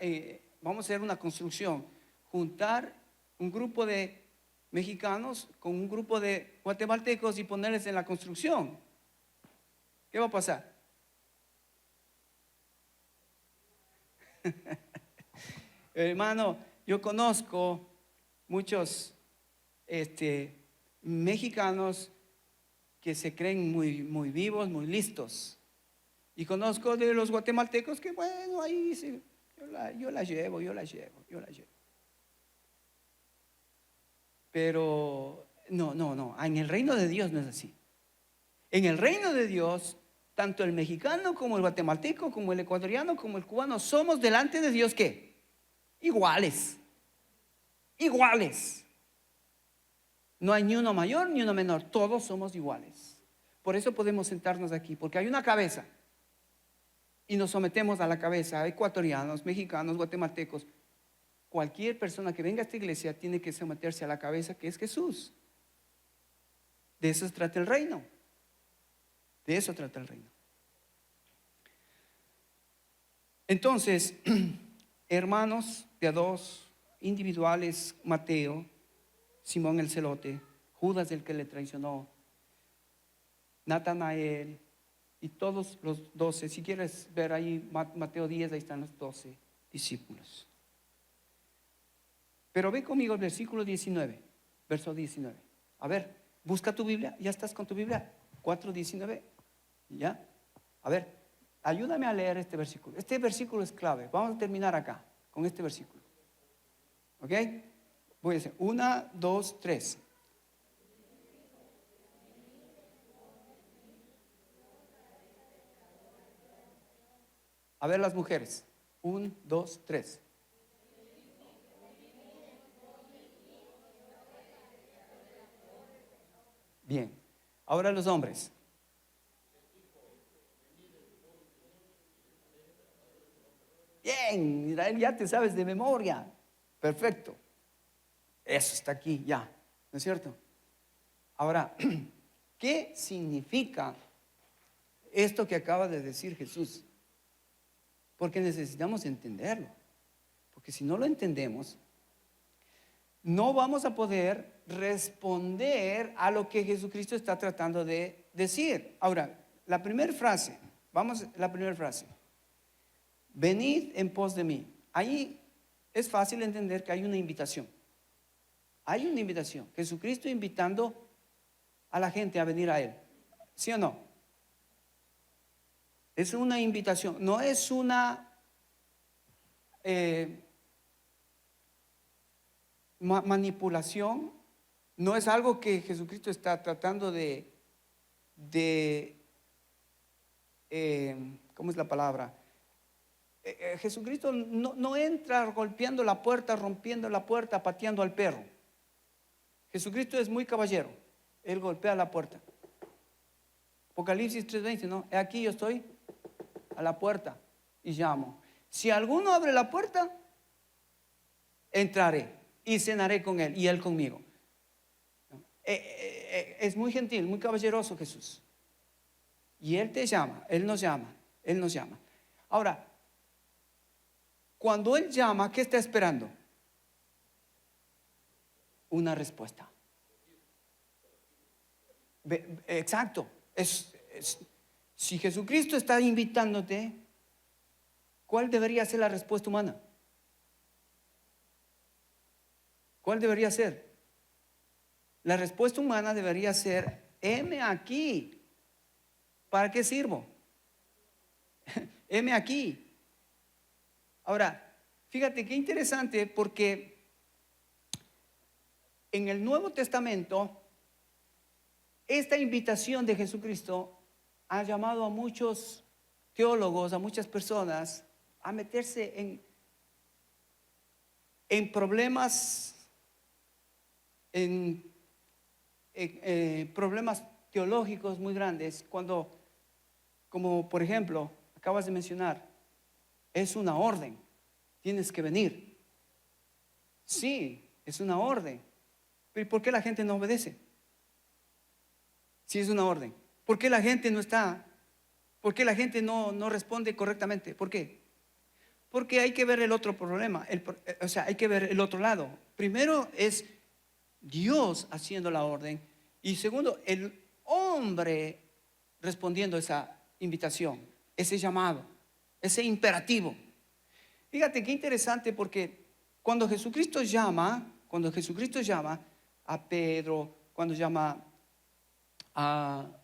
vamos a hacer una construcción, juntar un grupo de mexicanos con un grupo de guatemaltecos y ponerles en la construcción. ¿Qué va a pasar? Hermano, yo conozco muchos mexicanos que se creen muy vivos, muy listos. Y conozco de los guatemaltecos que, bueno, ahí sí, yo la llevo. Pero no, en el reino de Dios no es así. En el reino de Dios, tanto el mexicano como el guatemalteco, como el ecuatoriano, como el cubano, somos delante de Dios, ¿qué? Iguales. No hay ni uno mayor ni uno menor, todos somos iguales. Por eso podemos sentarnos aquí, porque hay una cabeza y nos sometemos a la cabeza, ecuatorianos, mexicanos, guatemaltecos. Cualquier persona que venga a esta iglesia tiene que someterse a la cabeza, que es Jesús. De eso se trata el reino. De eso trata el reino. Entonces, hermanos de a dos, individuales, Mateo, Simón el Celote, Judas el que le traicionó, Natanael y todos los 12. Si quieres ver ahí Mateo 10, ahí están los 12 discípulos. Pero ve conmigo el versículo 19, verso 19. A ver, busca tu Biblia. ¿Ya estás con tu Biblia? 4:19. ¿Ya? A ver, ayúdame a leer este versículo. Este versículo es clave. Vamos a terminar acá con este versículo. ¿Ok? Voy a decir 1, 2, 3. A ver las mujeres. 1, 2, 3. Bien. Ahora los hombres. Bien, Israel, ya te sabes de memoria. Perfecto. Eso está aquí ya, ¿no es cierto? Ahora, ¿qué significa esto que acaba de decir Jesús? Porque necesitamos entenderlo. Porque si no lo entendemos, no vamos a poder responder a lo que Jesucristo está tratando de decir. Ahora, la primera frase, la primera frase. Venid en pos de mí. Ahí es fácil entender que hay una invitación. Hay una invitación. Jesucristo invitando a la gente a venir a Él. ¿Sí o no? Es una invitación. No es una manipulación. No es algo que Jesucristo está tratando ¿cómo es la palabra? Jesucristo no entra golpeando la puerta, rompiendo la puerta, pateando al perro. Jesucristo es muy caballero. Él golpea la puerta. Apocalipsis 3:20, ¿no? Aquí yo estoy a la puerta y llamo. Si alguno abre la puerta, entraré y cenaré con él y él conmigo. Es muy gentil, muy caballeroso Jesús. Y Él te llama, Él nos llama, Él nos llama. Ahora, cuando Él llama, ¿qué está esperando? Una respuesta. Exacto. Si Jesucristo está invitándote, ¿cuál debería ser la respuesta humana? ¿Cuál debería ser? La respuesta humana debería ser: heme aquí. ¿Para qué sirvo? Heme aquí. Ahora, fíjate qué interesante, porque en el Nuevo Testamento, esta invitación de Jesucristo ha llamado a muchos teólogos, a muchas personas, a meterse en problemas, en problemas teológicos muy grandes, cuando, como por ejemplo, acabas de mencionar, es una orden, tienes que venir. Sí, es una orden, pero ¿por qué la gente no obedece? Si es una orden, ¿por qué la gente no está? ¿Por qué la gente no responde correctamente? ¿Por qué? Porque hay que ver el otro problema, o sea, hay que ver el otro lado. Primero es Dios haciendo la orden y segundo, el hombre respondiendo a esa invitación, ese llamado, ese imperativo. Fíjate qué interesante, porque cuando Jesucristo llama a Pedro, cuando llama a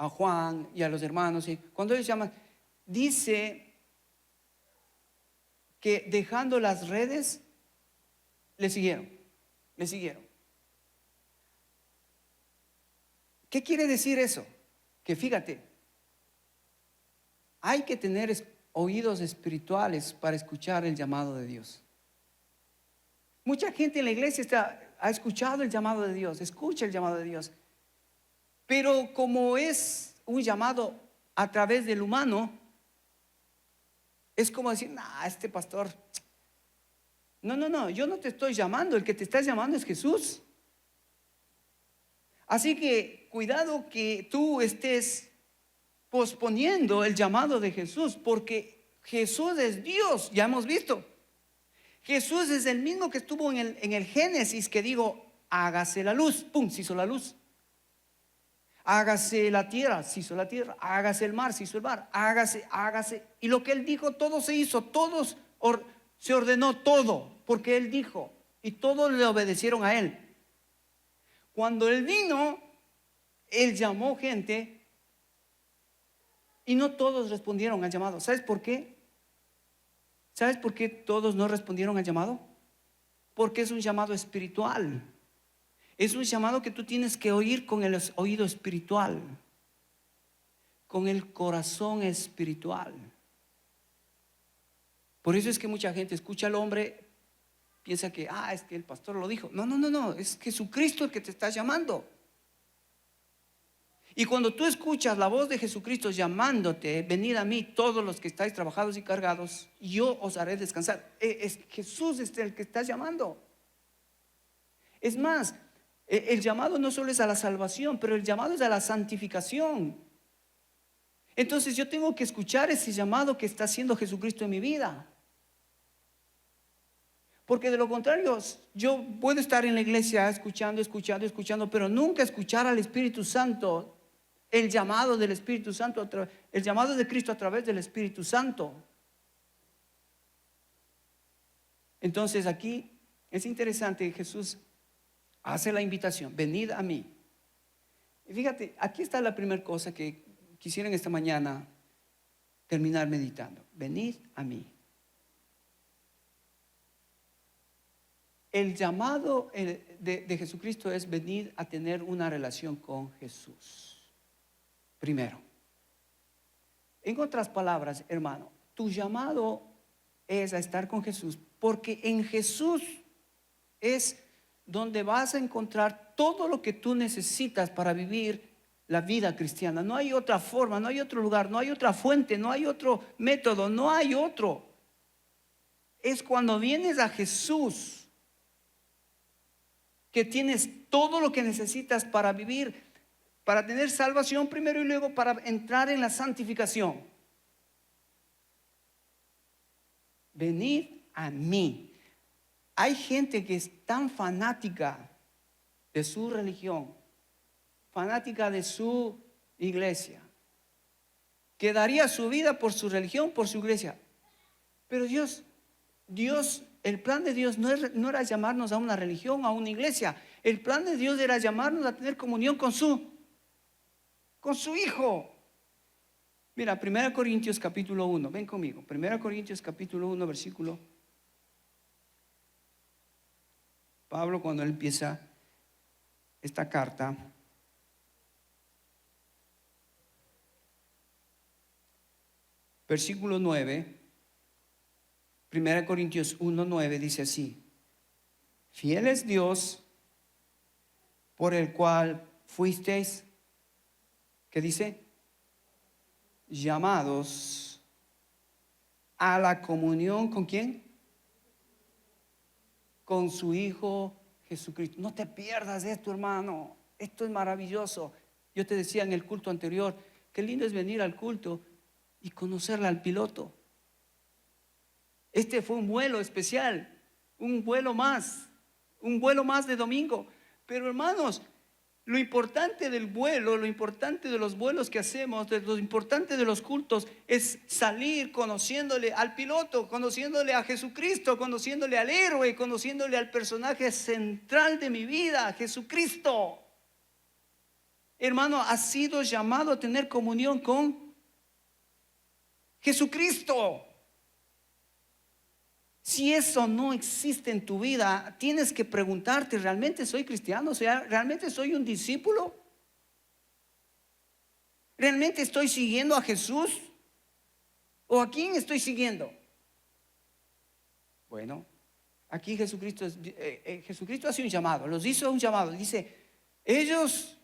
Juan y a los hermanos, y cuando ellos llaman, dice que dejando las redes, le siguieron. ¿Qué quiere decir eso? Que fíjate, hay que tener oídos espirituales para escuchar el llamado de Dios. Mucha gente en la iglesia ha escuchado el llamado de Dios, escucha el llamado de Dios, pero como es un llamado a través del humano, es como decir, nah, este pastor, no, yo no te estoy llamando, el que te está llamando es Jesús. Así que cuidado que tú estés posponiendo el llamado de Jesús, porque Jesús es Dios, ya hemos visto. Jesús es el mismo que estuvo en el Génesis, que dijo, hágase la luz, pum, se hizo la luz. Hágase la tierra, se hizo la tierra. Hágase el mar, se hizo el mar. Hágase. Y lo que él dijo, todo se hizo, se ordenó todo, porque él dijo, y todos le obedecieron a él. Cuando él vino, él llamó gente y no todos respondieron al llamado. ¿Sabes por qué? ¿Sabes por qué todos no respondieron al llamado? Porque es un llamado espiritual. Es un llamado que tú tienes que oír con el oído espiritual, con el corazón espiritual. Por eso es que mucha gente escucha al hombre, piensa que, es que el pastor lo dijo. No, es Jesucristo el que te está llamando. Y cuando tú escuchas la voz de Jesucristo llamándote, venid a mí todos los que estáis trabajados y cargados, yo os haré descansar. Jesús es el que está llamando. Es más, el llamado no solo es a la salvación, pero el llamado es a la santificación. Entonces yo tengo que escuchar ese llamado que está haciendo Jesucristo en mi vida. Porque de lo contrario, yo puedo estar en la iglesia escuchando, pero nunca escuchar al Espíritu Santo, el llamado del Espíritu Santo, el llamado de Cristo a través del Espíritu Santo. Entonces aquí es interesante, Jesús hace la invitación, venid a mí. Y fíjate, aquí está la primera cosa que quisiera en esta mañana terminar meditando. Venid a mí. El llamado de Jesucristo es venir a tener una relación con Jesús. Primero. En otras palabras, hermano, tu llamado es a estar con Jesús, porque en Jesús es donde vas a encontrar todo lo que tú necesitas para vivir la vida cristiana. No hay otra forma, no hay otro lugar, no hay otra fuente, no hay otro método, no hay otro. Es cuando vienes a Jesús que tienes todo lo que necesitas para vivir, para tener salvación primero y luego para entrar en la santificación. Venid a mí. Hay gente que es tan fanática de su religión, fanática de su iglesia, que daría su vida por su religión, por su iglesia. Pero Dios, el plan de Dios no era llamarnos a una religión, a una iglesia. El plan de Dios era llamarnos a tener comunión con su Hijo. Mira, 1 Corintios capítulo 1, ven conmigo. 1 Corintios capítulo 1, versículo. Pablo, cuando él empieza esta carta, versículo 9, 1 Corintios 1:9 dice así: fiel es Dios por el cual fuisteis, ¿qué dice? Llamados a la comunión, ¿con quién? Con su Hijo Jesucristo. No te pierdas esto, hermano. Esto es maravilloso. Yo te decía en el culto anterior, qué lindo es venir al culto y conocerle al piloto. Este fue un vuelo especial, un vuelo más de domingo. Pero hermanos, lo importante del vuelo, lo importante de los vuelos que hacemos, lo importante de los cultos es salir conociéndole al piloto, conociéndole a Jesucristo, conociéndole al héroe, conociéndole al personaje central de mi vida, Jesucristo. Hermano, has sido llamado a tener comunión con Jesucristo. Si eso no existe en tu vida, tienes que preguntarte, ¿realmente soy cristiano? O sea, ¿realmente soy un discípulo? ¿Realmente estoy siguiendo a Jesús? ¿O a quién estoy siguiendo? Bueno, aquí Jesucristo hace un llamado, los hizo un llamado. Dice, ellos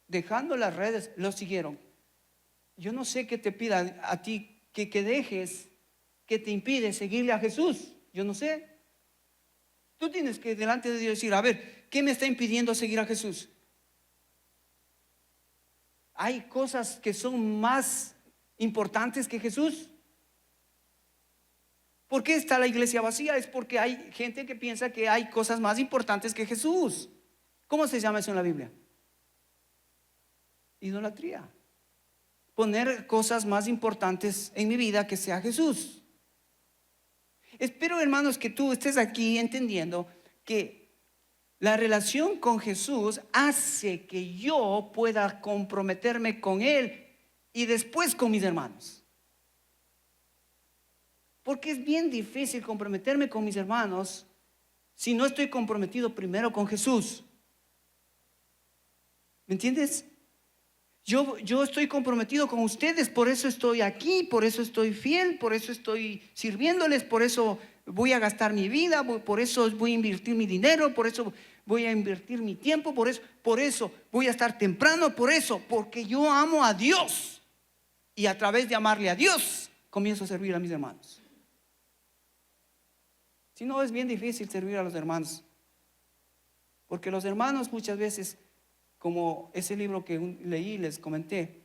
dejando las redes, los siguieron. Yo no sé qué te pida a ti que dejes, que te impide seguirle a Jesús. Yo no sé. Tú tienes que delante de Dios decir, a ver, ¿qué me está impidiendo seguir a Jesús? ¿Hay cosas que son más importantes que Jesús? ¿Por qué está la iglesia vacía? Es porque hay gente que piensa que hay cosas más importantes que Jesús. ¿Cómo se llama eso en la Biblia? Idolatría. Poner cosas más importantes en mi vida que sea Jesús. Espero, hermanos, que tú estés aquí entendiendo que la relación con Jesús hace que yo pueda comprometerme con Él y después con mis hermanos. Porque es bien difícil comprometerme con mis hermanos si no estoy comprometido primero con Jesús. ¿Me entiendes? Yo estoy comprometido con ustedes, por eso estoy aquí, por eso estoy fiel, por eso estoy sirviéndoles, por eso voy a gastar mi vida, por eso voy a invertir mi dinero, por eso voy a invertir mi tiempo, por eso voy a estar temprano, porque yo amo a Dios y a través de amarle a Dios comienzo a servir a mis hermanos. Si no, es bien difícil servir a los hermanos, porque los hermanos muchas veces, como ese libro que leí, les comenté,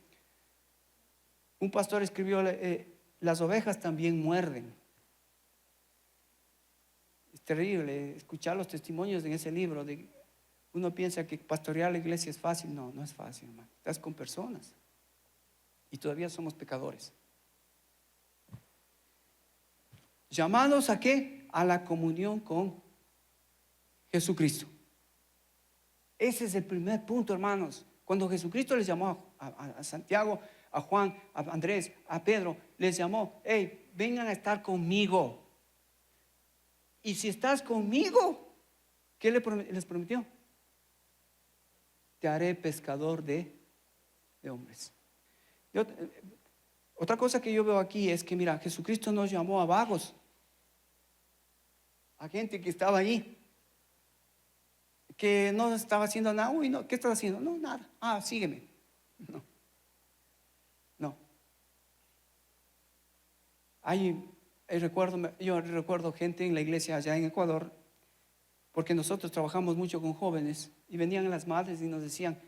un pastor escribió, las ovejas también muerden. Es terrible escuchar los testimonios en ese libro. Uno piensa que pastorear la iglesia es fácil. No, no es fácil, hermano. Estás con personas y todavía somos pecadores. ¿Llamados a qué? A la comunión con Jesucristo. Ese es el primer punto, hermanos. Cuando Jesucristo les llamó a Santiago, a Juan, a Andrés, a Pedro, les llamó, hey, vengan a estar conmigo. Y si estás conmigo, ¿qué les prometió? Te haré pescador de hombres. Otra cosa que yo veo aquí es que, mira, Jesucristo nos llamó a vagos, a gente que estaba ahí, que no estaba haciendo nada. Uy, no, ¿qué estás haciendo? No, nada. Ah, sígueme. No. Yo recuerdo gente en la iglesia allá en Ecuador, porque nosotros trabajamos mucho con jóvenes, y venían las madres y nos decían,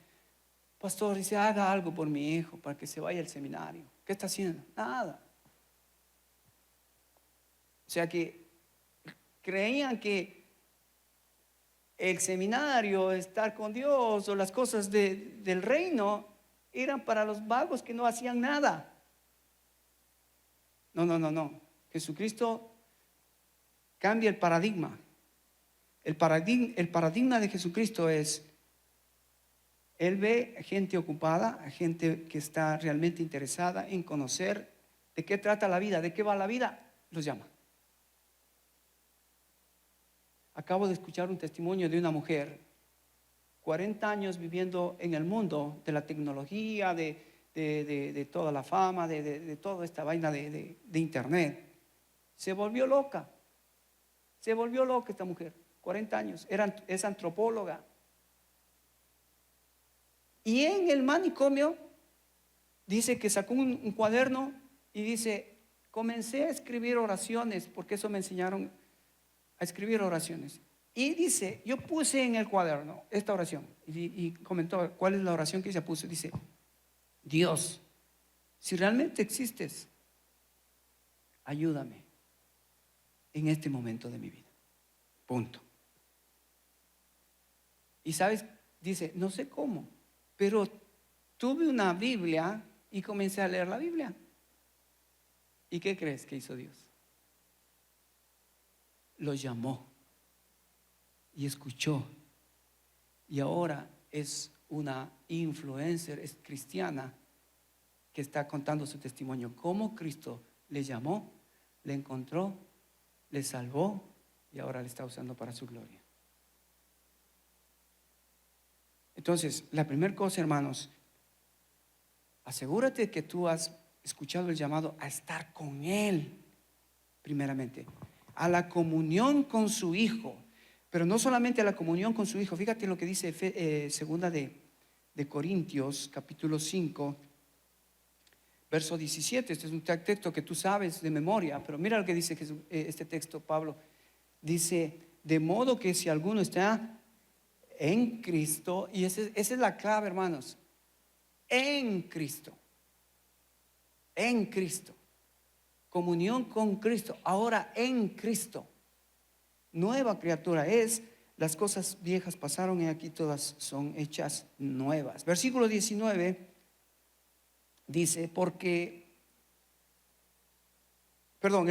pastor, dice, haga algo por mi hijo para que se vaya al seminario. ¿Qué está haciendo? Nada. O sea que creían que el seminario, estar con Dios o las cosas del reino eran para los vagos que no hacían nada. No. Jesucristo cambia el paradigma. El paradigma de Jesucristo es, Él ve gente ocupada, gente que está realmente interesada en conocer de qué trata la vida, de qué va la vida, los llama. Acabo de escuchar un testimonio de una mujer, 40 años viviendo en el mundo de la tecnología, de toda la fama, de toda esta vaina de internet. Se volvió loca esta mujer, 40 años, es antropóloga. Y en el manicomio dice que sacó un cuaderno y dice, comencé a escribir oraciones, porque eso me enseñaron a escribir oraciones. Y dice, yo puse en el cuaderno esta oración y comentó cuál es la oración que ella puso. Dice, Dios, si realmente existes, ayúdame en este momento de mi vida. Punto. Y sabes, dice, no sé cómo, pero tuve una Biblia y comencé a leer la Biblia. ¿Y qué crees que hizo Dios? Lo llamó y escuchó, y ahora es una influencer, es cristiana, que está contando su testimonio, cómo Cristo le llamó, le encontró, le salvó y ahora le está usando para su gloria. Entonces, la primera cosa, hermanos, asegúrate que tú has escuchado el llamado a estar con Él, primeramente, a la comunión con su Hijo. Pero no solamente a la comunión con su Hijo. Fíjate lo que dice segunda de Corintios, capítulo 5, verso 17. Este es un texto que tú sabes de memoria, pero mira lo que dice este texto, Pablo. Dice, de modo que si alguno está en Cristo, y esa es la clave, hermanos, en Cristo, comunión con Cristo, ahora en Cristo. Nueva criatura es, las cosas viejas pasaron y aquí todas son hechas nuevas. Versículo 19 dice, el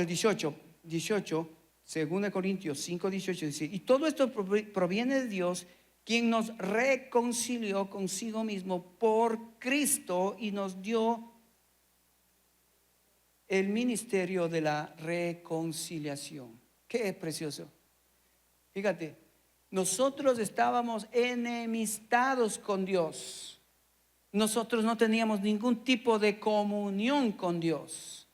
18, 2 Corintios 5, 18 dice, y todo esto proviene de Dios, quien nos reconcilió consigo mismo por Cristo y nos dio el ministerio de la reconciliación. Qué precioso. Fíjate, nosotros estábamos enemistados con Dios. Nosotros no teníamos ningún tipo de comunión con Dios.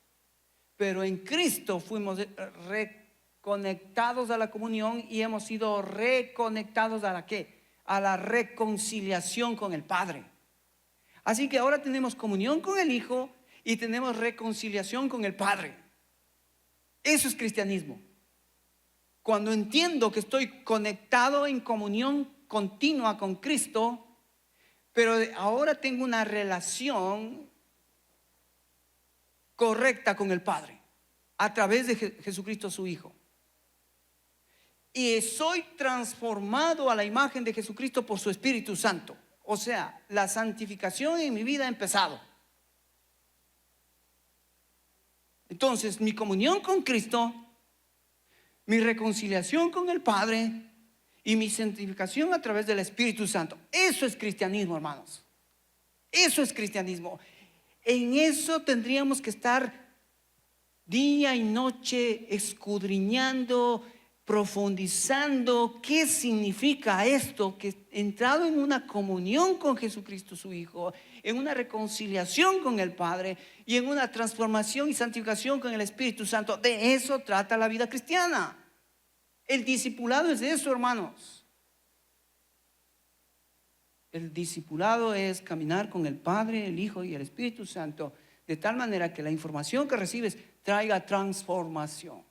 Pero en Cristo fuimos reconectados a la comunión y hemos sido reconectados a la ¿qué? A la reconciliación con el Padre. Así que ahora tenemos comunión con el Hijo y tenemos reconciliación con el Padre. Eso es cristianismo. Cuando entiendo que estoy conectado en comunión continua con Cristo, pero ahora tengo una relación correcta con el Padre a través de Jesucristo su Hijo. Y soy transformado a la imagen de Jesucristo por su Espíritu Santo. O sea, la santificación en mi vida ha empezado. Entonces, mi comunión con Cristo, mi reconciliación con el Padre y mi santificación a través del Espíritu Santo. Eso es cristianismo, hermanos. Eso es cristianismo. En eso tendríamos que estar día y noche escudriñando, profundizando qué significa esto, que he entrado en una comunión con Jesucristo su Hijo, en una reconciliación con el Padre y en una transformación y santificación con el Espíritu Santo. De eso trata la vida cristiana. El discipulado es de eso, hermanos. El discipulado es caminar con el Padre, el Hijo y el Espíritu Santo, de tal manera que la información que recibes traiga transformación.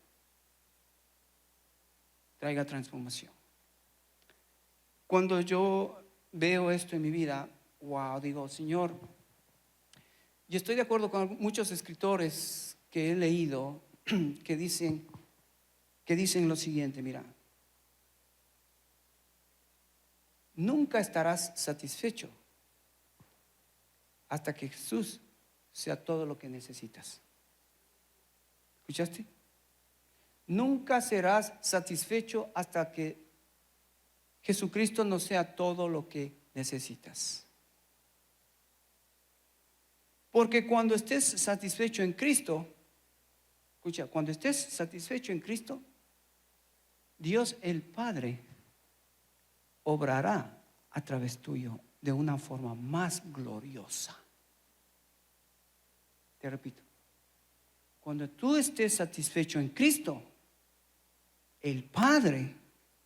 Traiga transformación. Cuando yo veo esto en mi vida, wow, digo, Señor, yo estoy de acuerdo con muchos escritores que he leído que dicen lo siguiente, mira, nunca estarás satisfecho hasta que Jesús sea todo lo que necesitas. ¿Escuchaste? Nunca serás satisfecho hasta que Jesucristo no sea todo lo que necesitas. Porque cuando estés satisfecho en Cristo, escucha, cuando estés satisfecho en Cristo, Dios el Padre obrará a través tuyo de una forma más gloriosa. Te repito, cuando tú estés satisfecho en Cristo, el Padre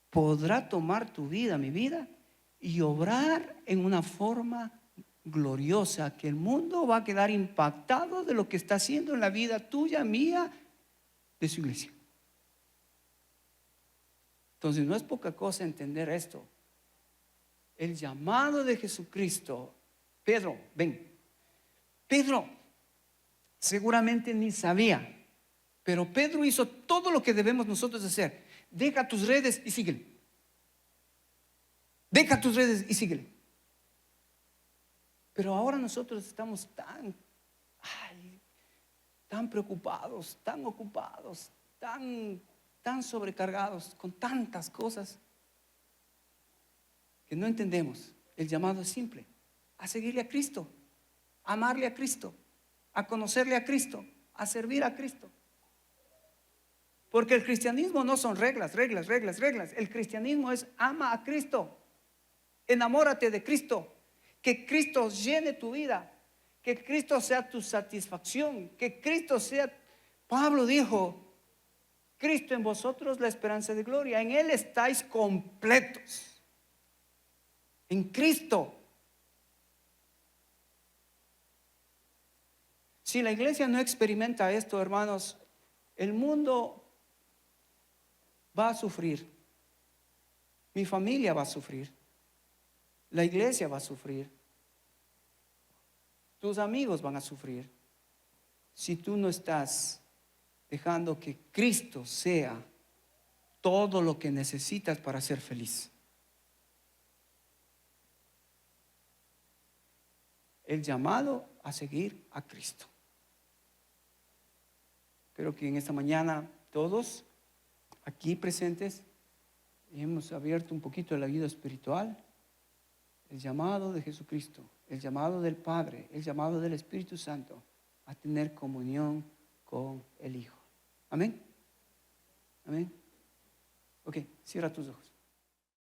podrá tomar tu vida, mi vida, y obrar en una forma gloriosa que el mundo va a quedar impactado de lo que está haciendo en la vida tuya, mía, de su iglesia. Entonces no es poca cosa entender esto. El llamado de Jesucristo. Pedro, ven. Pedro seguramente ni sabía, pero Pedro hizo todo lo que debemos nosotros hacer. Deja tus redes y síguele. Deja tus redes y síguele. Pero ahora nosotros estamos tan preocupados, tan ocupados, tan sobrecargados con tantas cosas que no entendemos. El llamado es simple: a seguirle a Cristo, a amarle a Cristo, a conocerle a Cristo, a servir a Cristo. Porque el cristianismo no son reglas. El cristianismo es: ama a Cristo, enamórate de Cristo, que Cristo llene tu vida, que Cristo sea tu satisfacción, que Cristo sea. Pablo dijo: Cristo en vosotros, la esperanza de gloria. En Él estáis completos. En Cristo. Si la iglesia no experimenta esto, hermanos, el mundo va a sufrir. Mi familia va a sufrir. La iglesia va a sufrir. Tus amigos van a sufrir. Si tú no estás dejando que Cristo sea todo lo que necesitas para ser feliz. El llamado a seguir a Cristo. Espero que en esta mañana todos aquí presentes hemos abierto un poquito la vida espiritual. El llamado de Jesucristo, el llamado del Padre, el llamado del Espíritu Santo a tener comunión con el Hijo. Amén. Amén. Ok, cierra tus ojos.